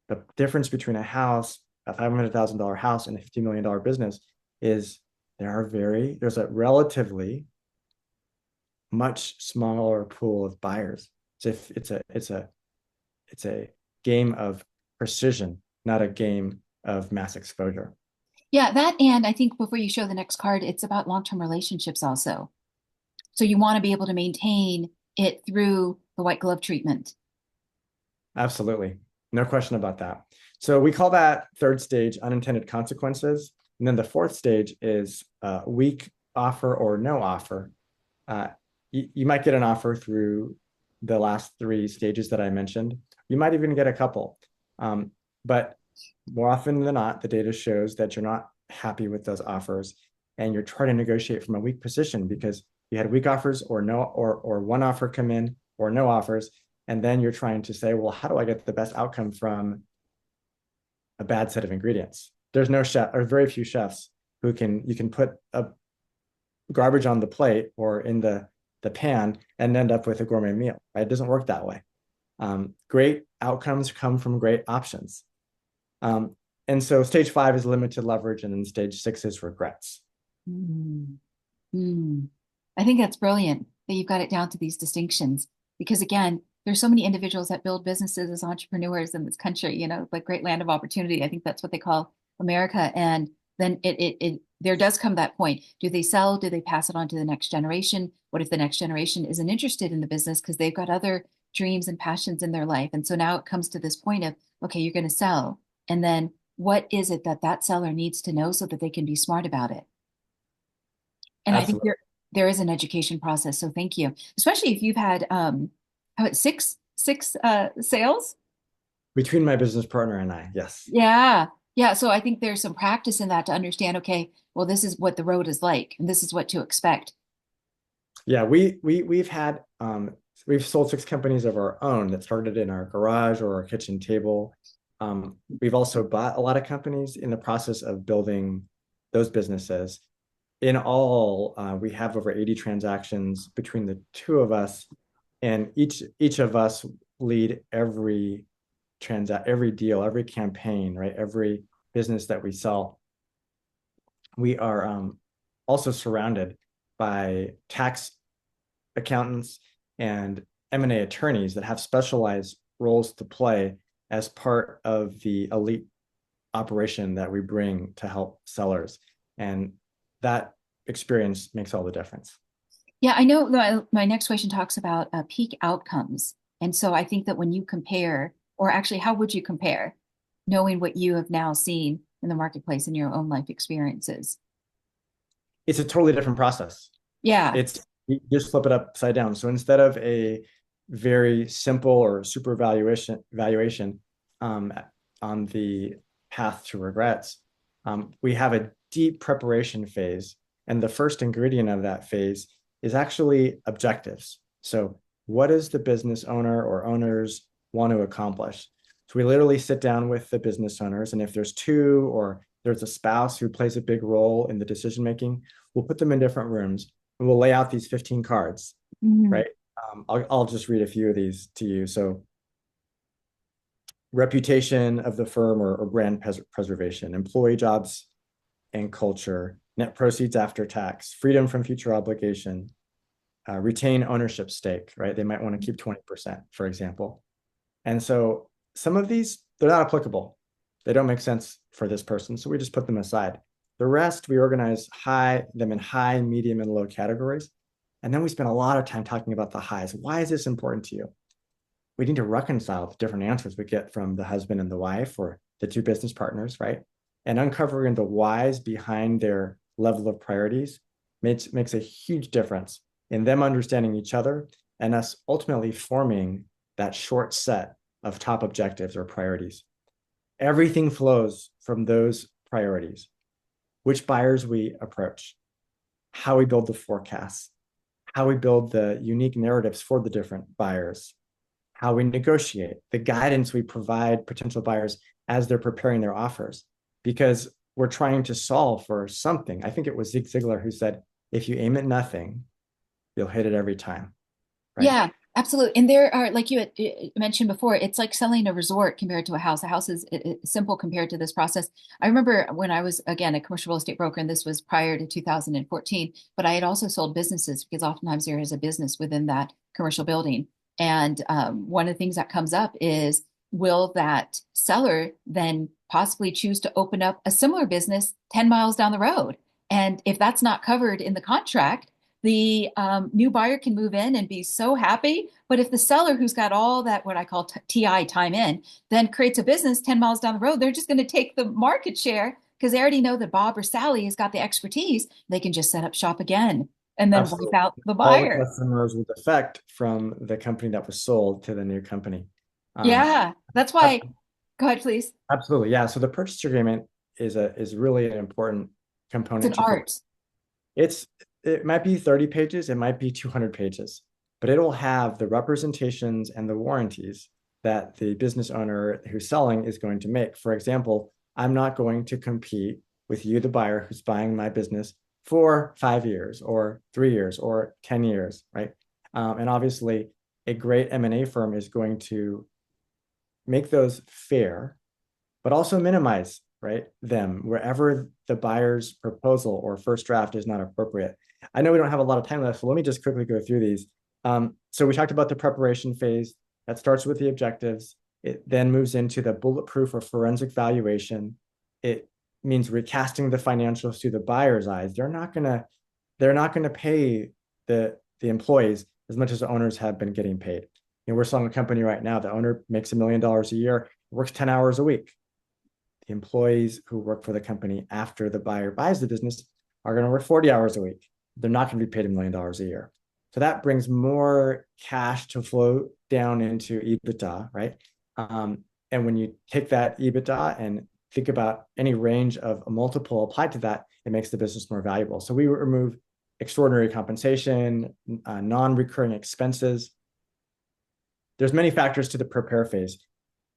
The difference between a $500,000 house and a $50 million business is there's a relatively much smaller pool of buyers. It's a game of precision, not a game of mass exposure. Yeah, that and I think before you show the next card, it's about long-term relationships also. So you want to be able to maintain it through the white glove treatment. Absolutely. No question about that. So we call that third stage unintended consequences. And then the fourth stage is weak offer or no offer. Uh, you might get an offer through the last three stages that I mentioned. You might even get a couple. But more often than not, the data shows that you're not happy with those offers and you're trying to negotiate from a weak position because You had weak offers or no, or one offer come in or no offers. And then you're trying to say, well, how do I get the best outcome from a bad set of ingredients? There's no chef or very few chefs who you can put a garbage on the plate or in the pan and end up with a gourmet meal, right? It doesn't work that way. Great outcomes come from great options. And so stage 5 is limited leverage, and then stage 6 is regrets. Mm. Mm. I think that's brilliant that you've got it down to these distinctions because again, there's so many individuals that build businesses as entrepreneurs in this country, like great land of opportunity. I think that's what they call America. And then there does come that point. Do they sell? Do they pass it on to the next generation? What if the next generation isn't interested in the business because they've got other dreams and passions in their life? And so now it comes to this point of, okay, you're going to sell. And then what is it that that seller needs to know so that they can be smart about it? And I think Absolutely. there is an education process. So thank you, especially if you've had how about six sales. Between my business partner and I, yes. Yeah, yeah. So I think there's some practice in that to understand. Okay, well, this is what the road is like, and this is what to expect. Yeah, we've sold 6 companies of our own that started in our garage or our kitchen table. We've also bought a lot of companies in the process of building those businesses. In all, we have over 80 transactions between the two of us, and each of us lead every deal, every campaign, right? Every business that we sell. We are also surrounded by tax accountants and M&A attorneys that have specialized roles to play as part of the elite operation that we bring to help sellers. And that experience makes all the difference. Yeah, I know. My next question talks about peak outcomes, and so I think that when you compare, or actually, how would you compare, knowing what you have now seen in the marketplace in your own life experiences? It's a totally different process. Yeah. It's You just flip it upside down. So instead of a very simple or super valuation um, on the path to regrets, we have a deep preparation phase. And the first ingredient of that phase is actually objectives. So what does the business owner or owners want to accomplish? So we literally sit down with the business owners, and if there's two or there's a spouse who plays a big role in the decision making, we'll put them in different rooms and we'll lay out these 15 cards, Mhm. right? I'll just read a few of these to you. So reputation of the firm or brand preservation, employee jobs and culture, net proceeds after tax, freedom from future obligation, retain ownership stake, right? They might want to keep 20%, for example. And so some of these, they're not applicable. They don't make sense for this person. So we just put them aside. The rest, we organize them in high, medium, and low categories. And then we spend a lot of time talking about the highs. Why is this important to you? We need to reconcile the different answers we get from the husband and the wife or the two business partners, right? And uncovering the whys behind their level of priorities makes a huge difference in them understanding each other and us ultimately forming that short set of top objectives or priorities. Everything flows from those priorities: which buyers we approach, how we build the forecasts, how we build the unique narratives for the different buyers, how we negotiate, the guidance we provide potential buyers as they're preparing their offers, because we're trying to solve for something. I think it was Zig Ziglar who said, if you aim at nothing, you'll hit it every time, right? Yeah, absolutely. And there are, like you had mentioned before, it's like selling a resort compared to a house. A house is simple compared to this process. I remember when I was, again, a commercial real estate broker, and this was prior to 2014, but I had also sold businesses because oftentimes there is a business within that commercial building. And one of the things that comes up is, will that seller then possibly choose to open up a similar business 10 miles down the road? And if that's not covered in the contract, the new buyer can move in and be so happy. But if the seller, who's got all that, what I call TI time in, then creates a business 10 miles down the road, they're just going to take the market share because they already know that Bob or Sally has got the expertise. They can just set up shop again and then wipe Absolutely. out the All the buyer. customers will defect from the company that was sold to the new company. Um, Yeah, that's why. Go ahead, please. Absolutely. Yeah. So the purchase agreement is really an important It's an component to think. art. It's it might be 30 pages, it might be 200 pages, but it'll have the representations and the warranties that the business owner who's selling is going to make. For example, I'm not going to compete with you, the buyer who's buying my business, for 5 years or 3 years or 10 years, right? And obviously, a great M&A firm is going to make those fair, but also minimize, right, them wherever the buyer's proposal or first draft is not appropriate. I know we don't have a lot of time left, so let me just quickly go through these. So we talked about the preparation phase. That starts with the objectives. It then moves into the bulletproof or forensic valuation. It means recasting the financials through the buyer's eyes. They're not gonna pay the employees as much as the owners have been getting paid. We're selling a company right now. The owner makes $1 million a year, works 10 hours a week. The employees who work for the company after the buyer buys the business are going to work 40 hours a week. They're not going to be paid $1 million a year. So that brings more cash to flow down into EBITDA, right? And when you take that EBITDA and think about any range of a multiple applied to that, it makes the business more valuable. So we remove extraordinary compensation, non-recurring expenses. There's many factors to the prepare phase.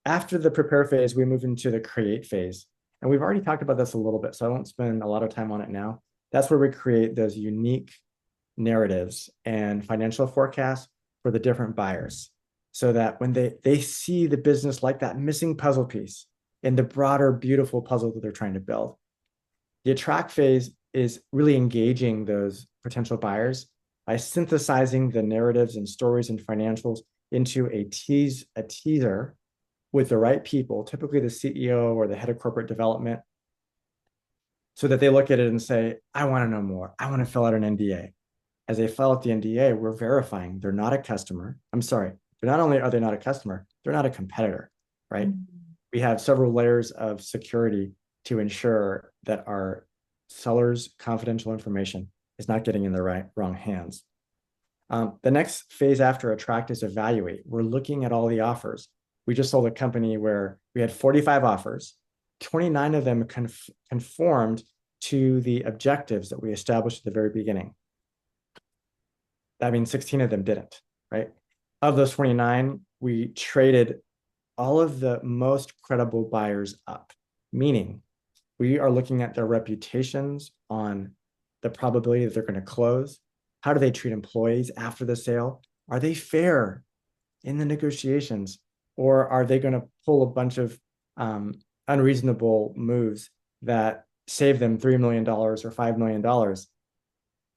After the prepare phase, we move into the create phase. And we've already talked about this a little bit, so I won't spend a lot of time on it now. That's where we create those unique narratives and financial forecasts for the different buyers, so that when they see the business like that missing puzzle piece in the broader, beautiful puzzle that they're trying to build. The attract phase is really engaging those potential buyers by synthesizing the narratives and stories and financials into a teaser with the right people, typically the CEO or the head of corporate development, so that they look at it and say, I want to know more. I want to fill out an NDA. As they fill out the NDA, we're verifying they're not a customer. I'm sorry, but not only are they not a customer, they're not a competitor, right? We have several layers of security to ensure that our sellers' confidential information is not getting in the wrong hands. The next phase after attract is evaluate. We're looking at all the offers. We just sold a company where we had 45 offers. 29 of them conformed to the objectives that we established at the very beginning. That means 16 of them didn't, right? Of those 29, we traded all of the most credible buyers up, meaning we are looking at their reputations on the probability that they're going to close. How do they treat employees after the sale? Are they fair in the negotiations? Or are they going to pull a bunch of unreasonable moves that save them $3 million or $5 million?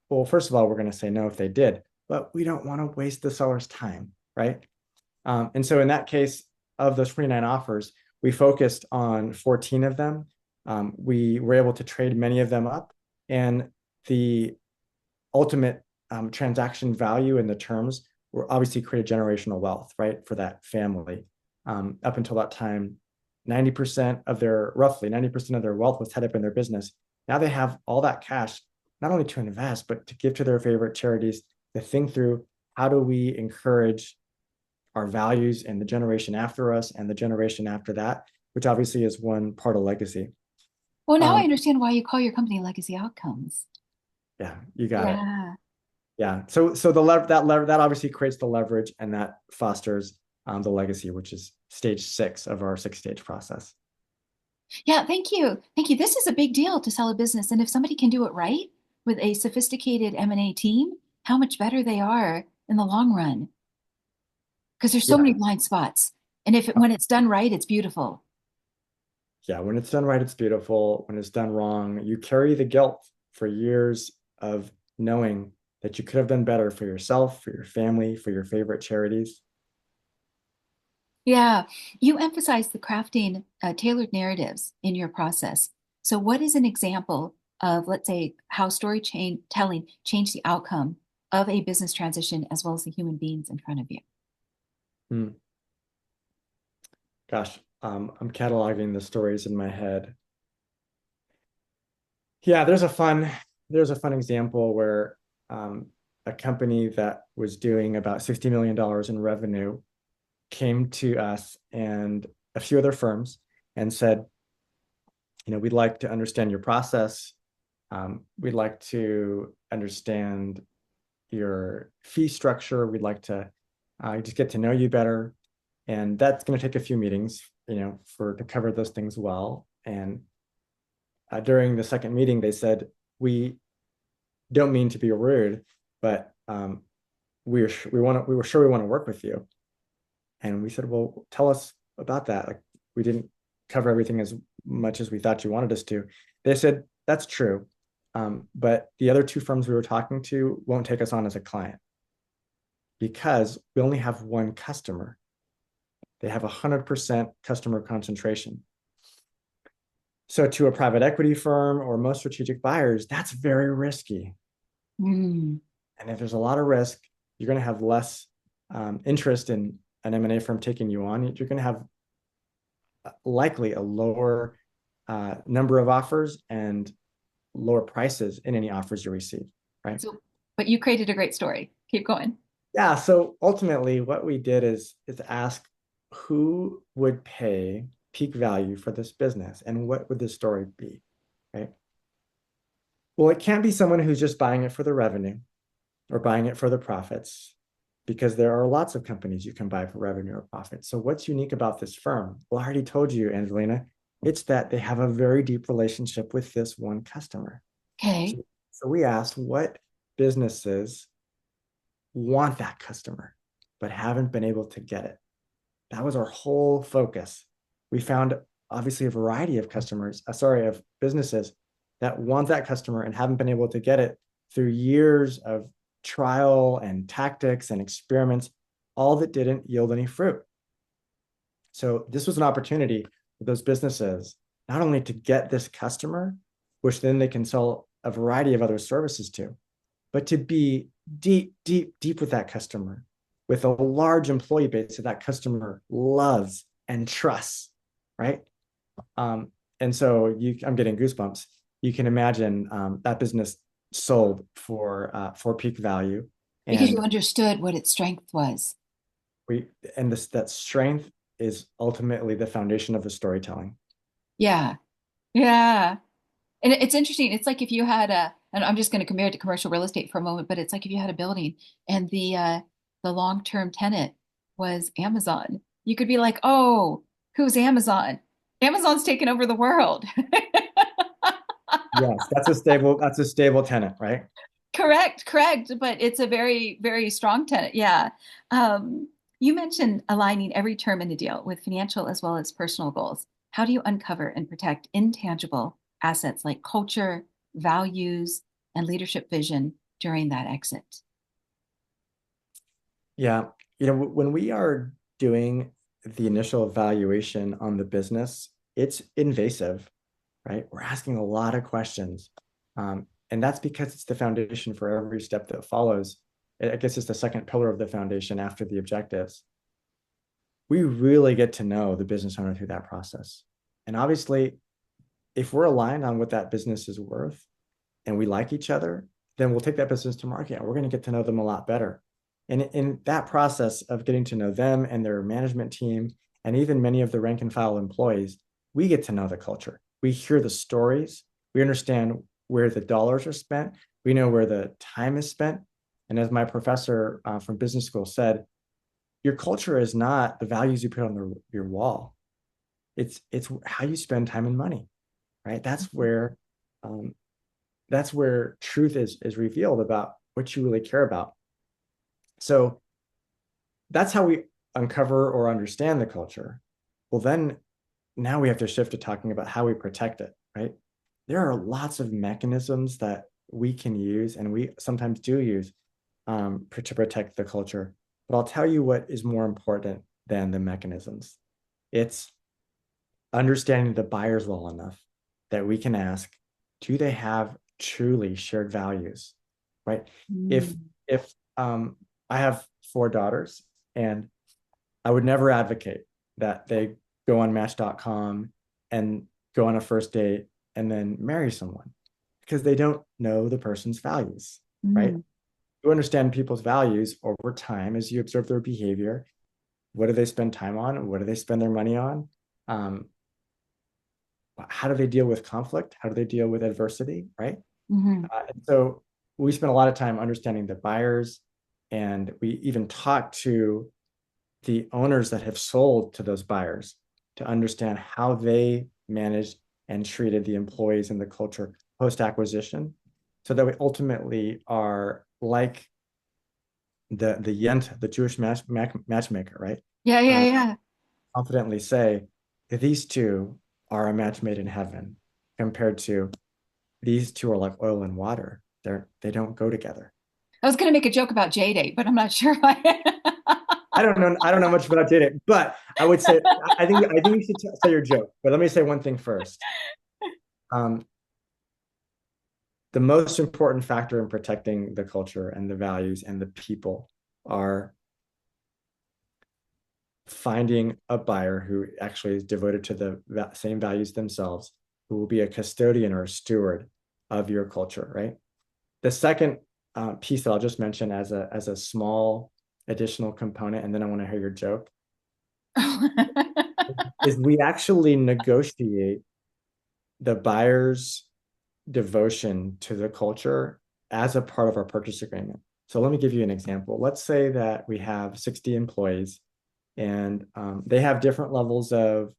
Well, first of all, we're going to say no if they did, but we don't want to waste the seller's time, right? And so in that case, of those 29 offers, we focused on 14 of them. We were able to trade many of them up, and the ultimate transaction value and the terms were obviously create generational wealth, right, for that family. Up until that time, roughly 90% of their wealth was tied up in their business. Now they have all that cash, not only to invest, but to give to their favorite charities, to think through how do we encourage our values and the generation after us and the generation after that, which obviously is one part of legacy. Well, now I understand why you call your company Legacy Outcomes. Yeah, you got it. Yeah. Yeah. So that obviously creates the leverage, and that fosters the legacy, which is stage 6 of our 6-stage process. Yeah, thank you. Thank you. This is a big deal to sell a business. And if somebody can do it right with a sophisticated M&A team, how much better they are in the long run. Because there's so Yeah. many blind spots. And when it's done right, it's beautiful. Yeah, when it's done right, it's beautiful. When it's done wrong, you carry the guilt for years of knowing that you could have done better for yourself, for your family, for your favorite charities. Yeah. You emphasize the crafting tailored narratives in your process. So what is an example of, let's say, how telling changed the outcome of a business transition as well as the human beings in front of you? Hmm. Gosh, I'm cataloging the stories in my head. Yeah, there's a fun example where a company that was doing about $60 million in revenue came to us and a few other firms and said, we'd like to understand your process. We'd like to understand your fee structure. We'd like to just get to know you better. And that's going to take a few meetings, to cover those things well. And during the second meeting, they said, we don't mean to be rude, but we were sure we want to work with you. And we said, well, tell us about that. Like, we didn't cover everything as much as we thought you wanted us to. They said, that's true. But the other two firms we were talking to won't take us on as a client because we only have one customer. They have 100% customer concentration. So to a private equity firm or most strategic buyers, that's very risky. Mm. And if there's a lot of risk, you're going to have less interest in an M&A firm taking you on. You're going to have likely a lower number of offers and lower prices in any offers you receive, right? So, but you created a great story. Keep going. Yeah. So ultimately, what we did is ask who would pay peak value for this business and what would the story be, right? Well, it can't be someone who's just buying it for the revenue or buying it for the profits, because there are lots of companies you can buy for revenue or profit. So what's unique about this firm? Well, I already told you, Angelina, it's that they have a very deep relationship with this one customer. Okay. So we asked what businesses want that customer, but haven't been able to get it. That was our whole focus. We found obviously a variety of of businesses that want that customer and haven't been able to get it through years of trial and tactics and experiments, all that didn't yield any fruit. So this was an opportunity for those businesses not only to get this customer, which then they can sell a variety of other services to, but to be deep, deep, deep with that customer, with a large employee base that customer loves and trusts, right? And so I'm getting goosebumps. You can imagine that business sold for peak value, Because you and understood what its strength was. that strength is ultimately the foundation of the storytelling. Yeah. Yeah. And it's interesting. It's like if you had and I'm just going to compare it to commercial real estate for a moment, but it's like if you had a building and the long-term tenant was Amazon, you could be like, oh, who's Amazon? Amazon's taken over the world. Yes, that's a stable tenant, right? Correct, correct. But it's a very, very strong tenant. Yeah. Um, you mentioned aligning every term in the deal with financial as well as personal goals. How do you uncover and protect intangible assets like culture, values, and leadership vision during that exit? Yeah. When we are doing the initial evaluation on the business, it's invasive, right? We're asking a lot of questions. And that's because it's the foundation for every step that follows. I guess it's the second pillar of the foundation after the objectives. We really get to know the business owner through that process. And obviously, if we're aligned on what that business is worth and we like each other, then we'll take that business to market and we're going to get to know them a lot better. And in that process of getting to know them and their management team, and even many of the rank and file employees, we get to know the culture. We hear the stories. We understand where the dollars are spent. We know where the time is spent. And as my professor from business school said, your culture is not the values you put on your wall. It's how you spend time and money, right? Um, that's where truth is revealed about what you really care about. So that's how we uncover or understand the culture. Well, then now we have to shift to talking about how we protect it, right? There are lots of mechanisms that we can use and we sometimes do use to protect the culture. But I'll tell you what is more important than the mechanisms. It's understanding the buyers well enough that we can ask, do they have truly shared values, right? If Mm. if I have four daughters, and I would never advocate that they go on Match.com and go on a first date and then marry someone because they don't know the person's values, right? Mm. You understand people's values over time as you observe their behavior. What do they spend time on? What do they spend their money on? Um, how do they deal with conflict? How do they deal with adversity, right? Hmm. And so we spent a lot of time understanding the buyers, and we even talked to the owners that have sold to those buyers to understand how they managed and treated the employees and the culture post acquisition, so that we ultimately are like the Yent, the Jewish matchmaker, right? Yeah, yeah, Uh, yeah. Confidently say these two are a match made in heaven, compared to these two are like oil and water. They don't go together. I was going to make a joke about J-Date, but I'm not sure. I don't know. I don't know much about dating, but I would say I think you should say your joke. But let me say one thing first. Um, the most important factor in protecting the culture and the values and the people are finding a buyer who actually is devoted to the same values themselves, who will be a custodian or a steward of your culture, right? The second piece that I'll just mention as a small additional component, and then I want to hear your joke, is we actually negotiate the buyer's devotion to the culture as a part of our purchase agreement. So let me give you an example. Let's say that we have 60 employees, and they have different levels of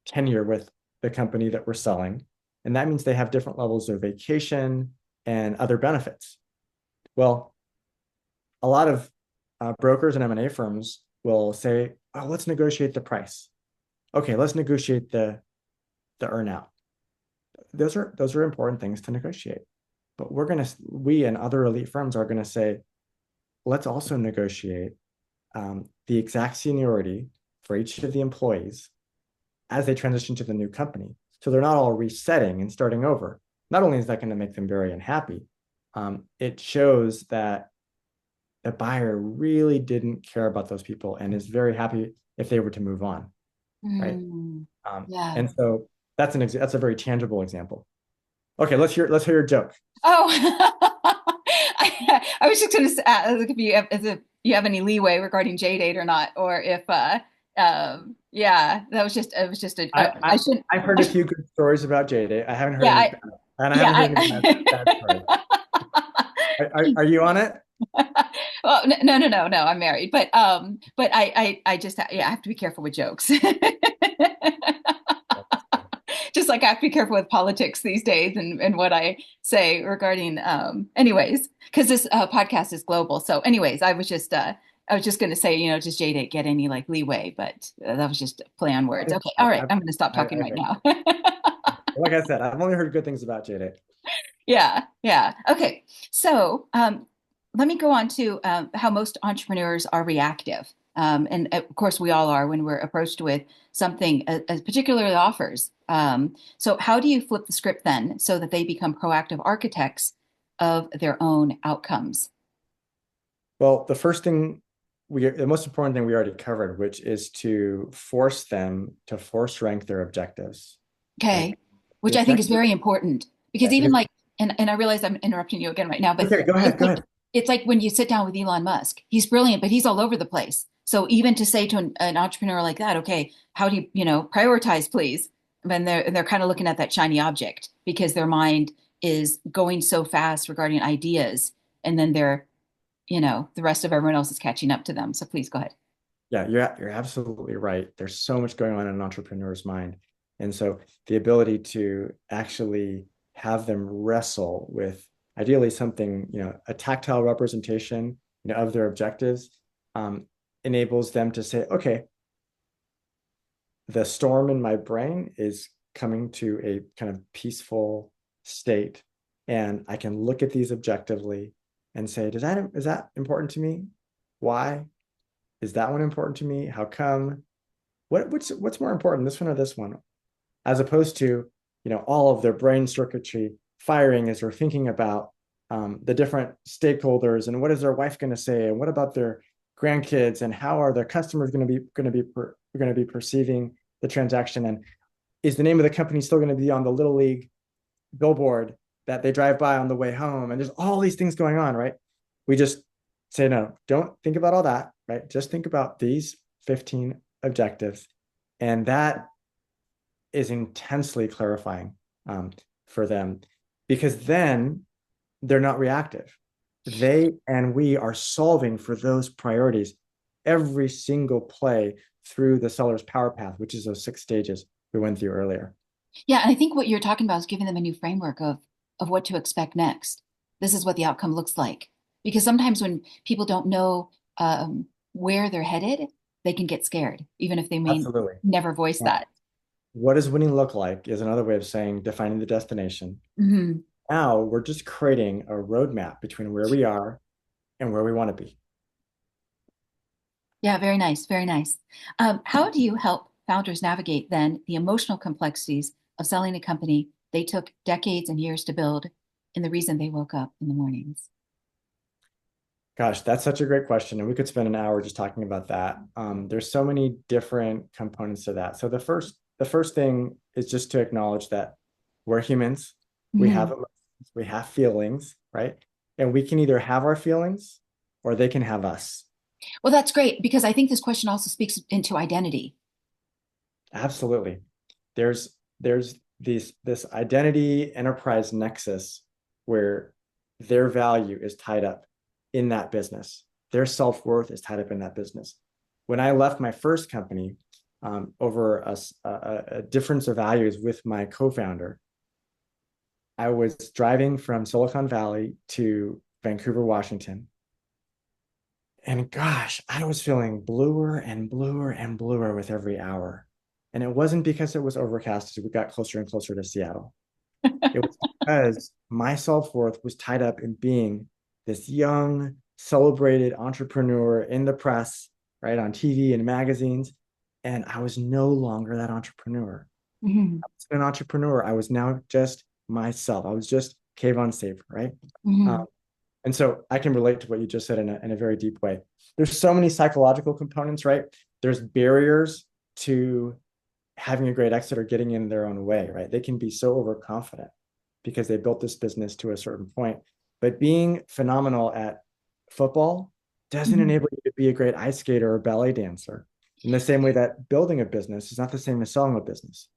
tenure with the company that we're selling. And that means they have different levels of vacation and other benefits. Well, a lot of brokers and M&A firms will say, oh, let's negotiate the price. Okay, let's negotiate the earnout. Those are important things to negotiate. But we and other elite firms are going to say, let's also negotiate the exact seniority for each of the employees as they transition to the new company. So they're not all resetting and starting over. Not only is that going to make them very unhappy, it shows that the buyer really didn't care about those people and is very happy if they were to move on, right? Mm, yeah. And so that's a very tangible example. Okay, let's hear your joke. Oh, I was just going to ask if you have, as if you have any leeway regarding J-Date or not, or if, yeah, that was just, it was just a, I, I I should, I've heard a few good stories about JD. I haven't heard yeah, any bad, and I yeah, haven't heard any bad stories. Are you on it? well, no, no, no, no, I'm married, but I just, yeah, I have to be careful with jokes. Just like I have to be careful with politics these days and what I say regarding, anyways, because this podcast is global. So, anyways, I was just going to say, does Jada get any like leeway? But that was just a play on words. Okay, all right, I'm going to stop talking right Heard. now. Like I said, I've only heard good things about JD. Yeah, yeah. Okay, so let me go on to how most entrepreneurs are reactive. And of course, we all are when we're approached with something, particularly offers. So, how do you flip the script then so that they become proactive architects of their own outcomes? Well, the most important thing we already covered, which is to force them to force rank their objectives, right? Okay, The which I think is objective, very important because yeah, even because like, and I realize I'm interrupting you again right now, but okay, go ahead, it's go like ahead. it's like when you sit down with Elon Musk, he's brilliant, but he's all over the place. So even to say to an entrepreneur like that, okay, how do you prioritize, please? When they're kind of looking at that shiny object because their mind is going so fast regarding ideas, and then the rest of everyone else is catching up to them. So please go ahead. Yeah, you're absolutely right. There's so much going on in an entrepreneur's mind. And so the ability to actually have them wrestle with ideally something, a tactile representation, of their objectives, um, enables them to say, okay, the storm in my brain is coming to a kind of peaceful state. And I can look at these objectively and say, is that important to me? Why? Is that one important to me? How come? What's more important, this one or this one? As opposed to, all of their brain circuitry firing as they're thinking about the different stakeholders and what is their wife going to say and what about their grandkids and how are their customers going to be perceiving the transaction, and is the name of the company still going to be on the little league billboard that they drive by on the way home, and there's all these things going on, right? We just say, no, don't think about all that, right? Just think about these 15 objectives, and that is intensely clarifying for them. because then they're not reactive. They and we are solving for those priorities every single play through the seller's power path, which is those 6 stages we went through earlier. Yeah, and I think what you're talking about is giving them a new framework of what to expect next. This is what the outcome looks like. Because sometimes when people don't know where they're headed, they can get scared, even if they may Absolutely. never voice Yeah. that. What does winning look like is another way of saying defining the destination. Hmm. Now we're just creating a roadmap between where we are and where we want to be. Yeah, very nice, very nice. How do you help founders navigate then the emotional complexities of selling a company they took decades and years to build and the reason they woke up in the mornings? Gosh, that's such a great question, and we could spend an hour just talking about that. There's so many different components to that. So the first thing is just to acknowledge that we're humans, we have Hmm. emotions, we have feelings, right? And we can either have our feelings or they can have us. Well, that's great because I think this question also speaks into identity. Absolutely. There's this identity enterprise nexus where their value is tied up in that business. Their self-worth is tied up in that business. When I left my first company, over a difference of values with my co-founder, I was driving from Silicon Valley to Vancouver, Washington. And gosh, I was feeling bluer and bluer and bluer with every hour. And it wasn't because it was overcast as we got closer and closer to Seattle. It was because my self-worth was tied up in being this young, celebrated entrepreneur in the press, right, on TV and magazines. And I was no longer that entrepreneur. Hmm. I was an entrepreneur. I was now just myself. I was just Kevon Saber, right? Um, Hmm. and so I can relate to what you just said in a very deep way. There's so many psychological components, right? There's barriers to having a great exit or getting in their own way, right? They can be so overconfident because they built this business to a certain point. But being phenomenal at football doesn't Hmm. enable you to be a great ice skater or ballet dancer. In the same way that building a business is not the same as selling a business.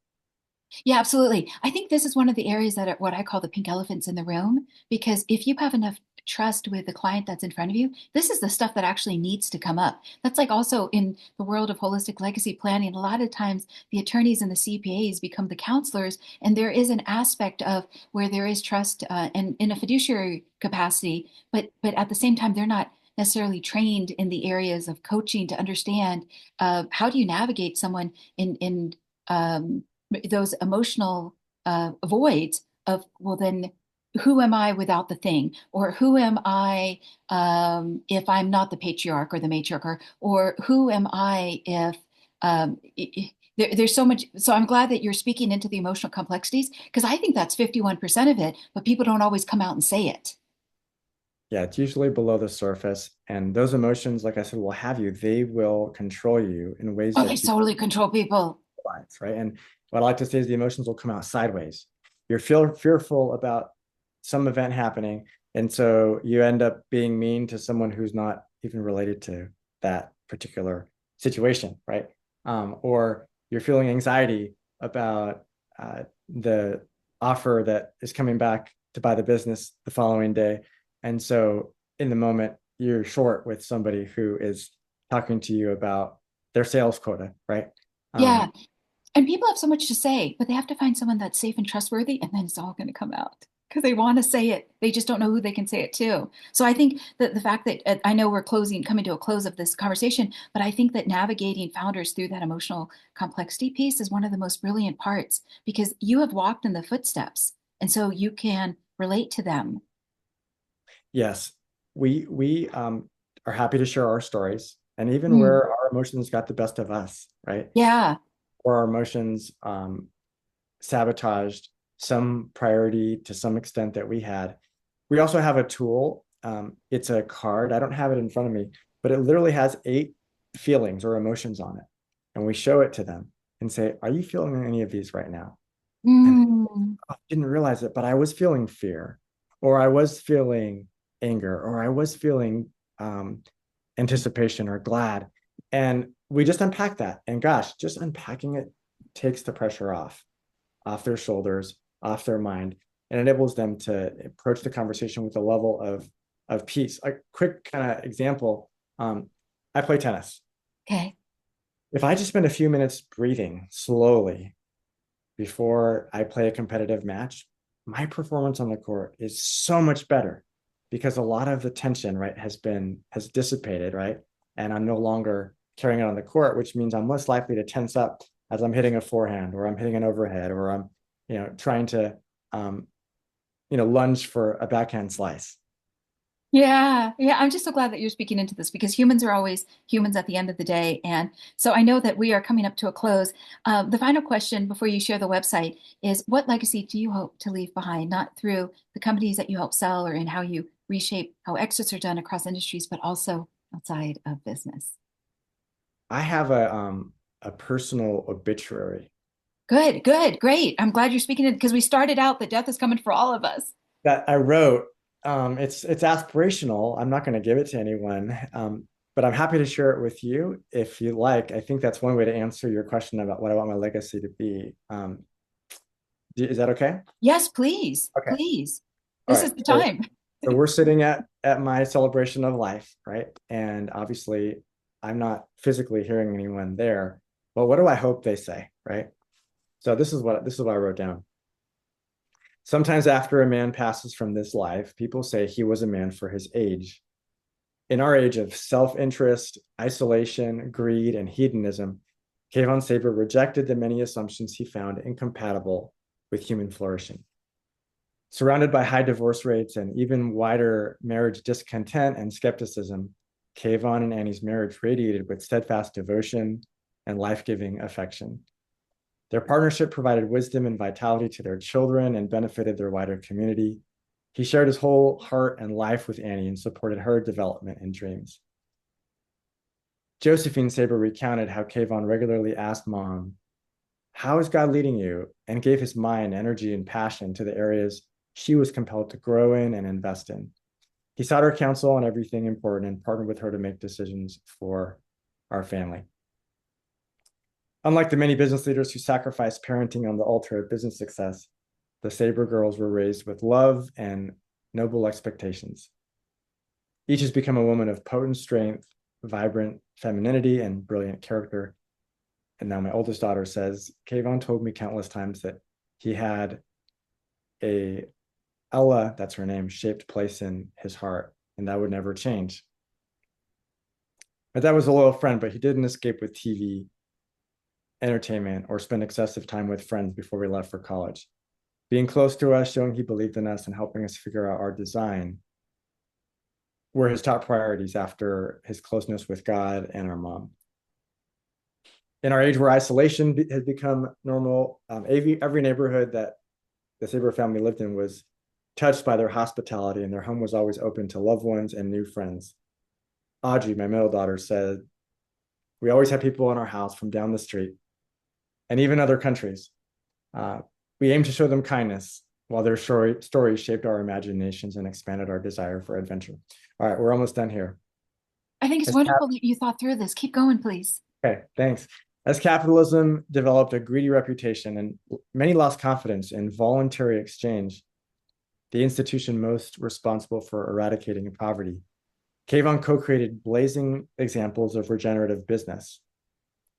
Yeah, absolutely. I think this is one of the areas that are what I call the pink elephants in the room, because if you have enough trust with the client that's in front of you, this is the stuff that actually needs to come up. That's like also in the world of holistic legacy planning. A lot of times the attorneys and the CPAs become the counselors, and there is an aspect of where there is trust and in a fiduciary capacity, but at the same time, they're not necessarily trained in the areas of coaching to understand how do you navigate someone in those emotional voids of, well, then who am I without the thing? Or who am I if I'm not the patriarch or the matriarch? Or who am I if there's so much. So I'm glad that you're speaking into the emotional complexities because I think that's 51% of it, but people don't always come out and say it. Yeah, it's usually below the surface. And those emotions, like I said, will have you. They will control you in ways Oh, they that you totally control people. realize, right? And what I like to say is the emotions will come out sideways. You're fearful about some event happening. And so you end up being mean to someone who's not even related to that particular situation, right? Or you're feeling anxiety about the offer that is coming back to buy the business the following day. And so in the moment, you're short with somebody who is talking to you about their sales quota, right? Yeah. Um, And people have so much to say, but they have to find someone that's safe and trustworthy, and then it's all going to come out because they want to say it. They just don't know who they can say it to. So I think that the fact that I know we're coming to a close of this conversation, but I think that navigating founders through that emotional complexity piece is one of the most brilliant parts because you have walked in the footsteps, and so you can relate to them. yes, we are happy to share our stories and even Mm. where our emotions got the best of us, right? Yeah. Or our emotions sabotaged some priority to some extent that we had. We also have a tool. It's a card. I don't have it in front of me, but it literally has 8 feelings or emotions on it. And we show it to them and say, "Are you feeling any of these right now?" And Mm. I didn't realize it, but I was feeling fear, or I was feeling anger, or I was feeling anticipation or glad. And we just unpack that. And gosh, just unpacking it takes the pressure off their shoulders, off their mind. It enables them to approach the conversation with a level of peace. A quick kind of example, I play tennis. Okay. If I just spend a few minutes breathing slowly before I play a competitive match, my performance on the court is so much better because a lot of the tension, right, has dissipated, right? And I'm no longer carrying it on the court, which means I'm less likely to tense up as I'm hitting a forehand or I'm hitting an overhead or I'm, trying to, um, lunge for a backhand slice. Yeah, yeah. I'm just so glad that you're speaking into this because humans are always humans at the end of the day. And so I know that we are coming up to a close. The final question before you share the website is what legacy do you hope to leave behind, not through the companies that you help sell or in how you reshape how exits are done across industries, but also outside of business? I have a personal obituary Good, good, great. I'm glad you're speaking it because we started out that death is coming for all of us. that I wrote. It's aspirational. I'm not going to give it to anyone, but I'm happy to share it with you if you like. I think that's one way to answer your question about what I want my legacy to be. Is that okay? Yes, please, Okay. please. All This right. is the So, time. so we're sitting at my celebration of life, right? And obviously, I'm not physically hearing anyone there. But what do I hope they say, right? So this is what I wrote down. Sometimes after a man passes from this life, people say he was a man for his age. In our age of self-interest, isolation, greed, and hedonism, Kevon Saber rejected the many assumptions he found incompatible with human flourishing. Surrounded by high divorce rates and even wider marriage discontent and skepticism, Kevon and Annie's marriage radiated with steadfast devotion and life-giving affection. Their partnership provided wisdom and vitality to their children and benefited their wider community. He shared his whole heart and life with Annie and supported her development and dreams. Josephine Saber recounted how Kevon regularly asked Mom, "How is God leading you?" and gave his mind, energy, and passion to the areas she was compelled to grow in and invest in. He sought her counsel on everything important and partnered with her to make decisions for our family. Unlike the many business leaders who sacrificed parenting on the altar of business success, the Saber girls were raised with love and noble expectations. Each has become a woman of potent strength, vibrant femininity, and brilliant character. And now my oldest daughter says, Kevon told me countless times that he had a Ella, that's her name, shaped place in his heart, and that would never change. My dad was a loyal friend, but he didn't escape with TV, entertainment, or spend excessive time with friends before we left for college. Being close to us, showing he believed in us, and helping us figure out our design were his top priorities after his closeness with God and our mom. In our age where isolation has become normal, every neighborhood that the Saber family lived in was touched by their hospitality, and their home was always open to loved ones and new friends. Audrey, my middle daughter, said, "We always had people in our house from down the street and even other countries. Uh, we aim to show them kindness while their stories shaped our imaginations and expanded our desire for adventure." All right, we're almost done here. I think it's As cap- wonderful that you thought through this. Keep going, please. okay, thanks. As capitalism developed a greedy reputation and many lost confidence in voluntary exchange, the institution most responsible for eradicating poverty, Kevon co-created blazing examples of regenerative business.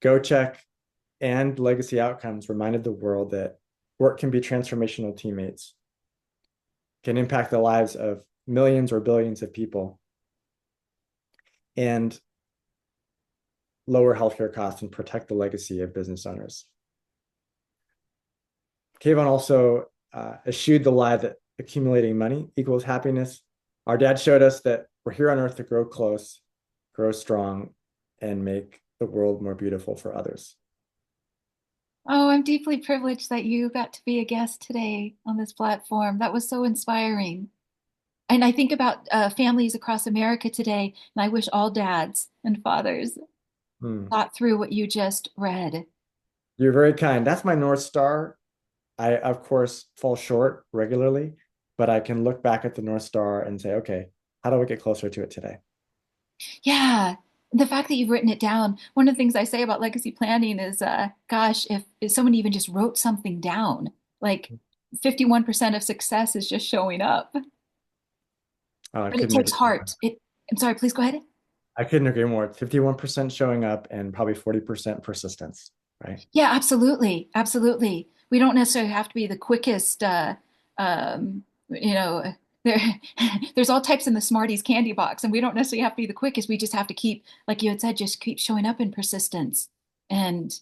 GoCheck and Legacy Outcomes reminded the world that work can be transformational teammates, can impact the lives of millions or billions of people, and lower healthcare costs and protect the legacy of business owners. Kevon also eschewed the lie that accumulating money equals happiness. Our dad showed us that we're here on earth to grow close, grow strong, and make the world more beautiful for others. Oh, I'm deeply privileged that you got to be a guest today on this platform. That was so inspiring. And I think about families across America today, and I wish all dads and fathers Hmm. thought through what you just read. You're very kind. That's my North Star. I, of course, fall short regularly, but I can look back at the North Star and say, okay, how do we get closer to it today? Yeah. The fact that you've written it down, one of the things I say about legacy planning is, gosh, if someone even just wrote something down, like 51% of success is just showing up, I but it couldn't takes agree more. heart. I'm sorry, please go ahead. I couldn't agree more. It's 51% showing up and probably 40% persistence, right? Yeah, absolutely. Absolutely. We don't necessarily have to be the quickest, you know, there, there's all types in the Smarties candy box, and we don't necessarily have to be the quickest. We just have to keep, like you had said, just keep showing up in persistence. And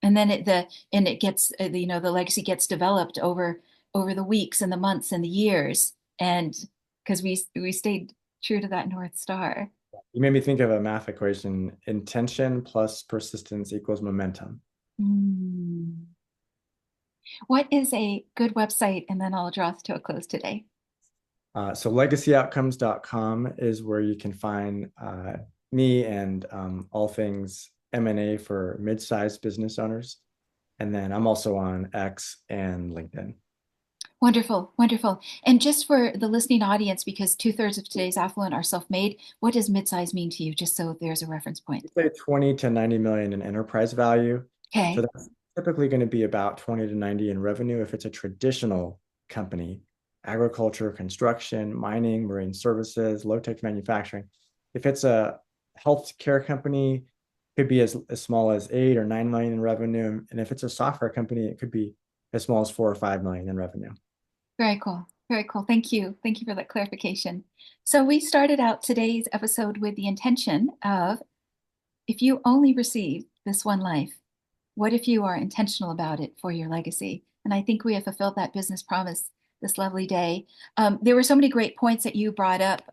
and then it gets, the legacy gets developed over the weeks and the months and the years. And because we stayed true to that North Star. You made me think of a math equation. Intention plus persistence equals momentum. Hmm. What is a good website? And then I'll draw us to a close today. So legacyoutcomes.com is where you can find me and all things M&A for mid-sized business owners. And then I'm also on X and LinkedIn. Wonderful, wonderful. And just for the listening audience, because two-thirds of today's affluent are self-made, what does mid-size mean to you? Just so there's a reference point. Say 20 to 90 million in enterprise value. So Okay. that's typically going to be about 20 to 90 in revenue if it's a traditional company, agriculture, construction, mining, marine services, low-tech manufacturing. If it's a healthcare company, it could be as small as 8 or 9 million in revenue. And if it's a software company, it could be as small as 4 or 5 million in revenue. Very cool. Very cool. Thank you. Thank you for that clarification. So we started out today's episode with the intention of if you only receive this one life, what if you are intentional about it for your legacy? And I think we have fulfilled that business promise this lovely day. There were so many great points that you brought up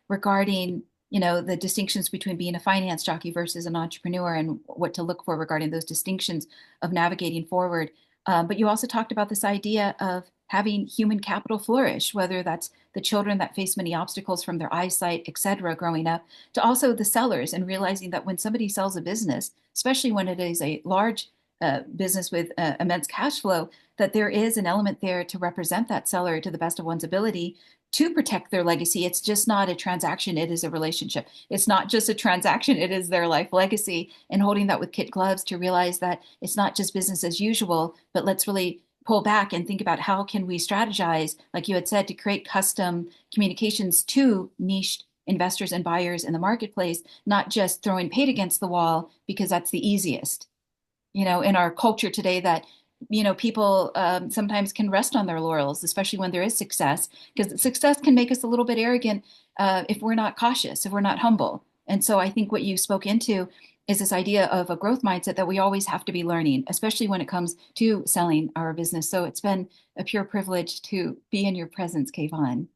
regarding, the distinctions between being a finance jockey versus an entrepreneur and what to look for regarding those distinctions of navigating forward. But you also talked about this idea of having human capital flourish, whether that's the children that face many obstacles from their eyesight, et cetera, growing up, to also the sellers and realizing that when somebody sells a business, especially when it is a large business with immense cash flow, that there is an element there to represent that seller to the best of one's ability to protect their legacy. It's just not a transaction, it is a relationship. It's not just a transaction, it is their life legacy. And holding that with kid gloves to realize that it's not just business as usual, but let's really pull back and think about how can we strategize, like you had said, to create custom communications to niche investors and buyers in the marketplace, not just throwing paint against the wall because that's the easiest. In our culture today that, people sometimes can rest on their laurels, especially when there is success, because success can make us a little bit arrogant if we're not cautious, if we're not humble. And so I think what you spoke into is this idea of a growth mindset that we always have to be learning, especially when it comes to selling our business. So it's been a pure privilege to be in your presence, Kevon.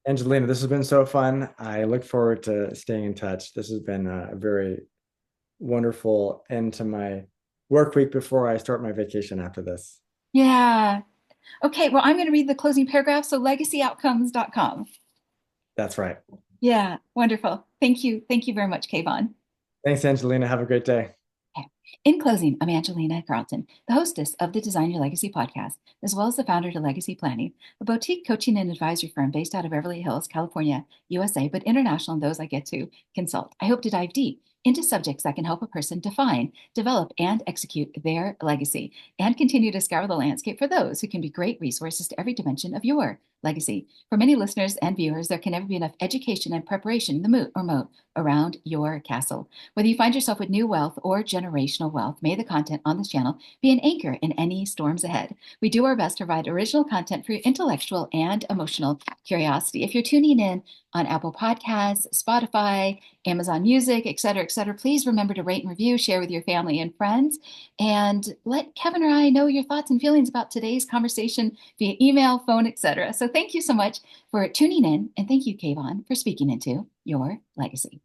Angelina, this has been so fun. I look forward to staying in touch. This has been a very wonderful end to my work week before I start my vacation after this. Yeah. Okay, well, I'm going to read the closing paragraph. So legacyoutcomes.com. That's right. Yeah, wonderful. Thank you. Thank you very much, Kayvon. Thanks, Angelina. Have a great day. Okay. In closing, I'm Angelina Carlton, the hostess of the Design Your Legacy podcast, as well as the founder of Legacy Planning, a boutique coaching and advisory firm based out of Beverly Hills, California, USA, but international in those I get to consult. I hope to dive deep into subjects that can help a person define, develop, and execute their legacy, and continue to scour the landscape for those who can be great resources to every dimension of your legacy. For many listeners and viewers, there can never be enough education and preparation in the moot or moat around your castle. Whether you find yourself with new wealth or generational wealth, may the content on this channel be an anchor in any storms ahead. We do our best to provide original content for your intellectual and emotional curiosity. If you're tuning in on Apple Podcasts, Spotify, Amazon Music, et cetera, please remember to rate and review, share with your family and friends, and let Kevin or I know your thoughts and feelings about today's conversation via email, phone, etc. So thank you so much for tuning in, and thank you, Kayvon, for speaking into your legacy.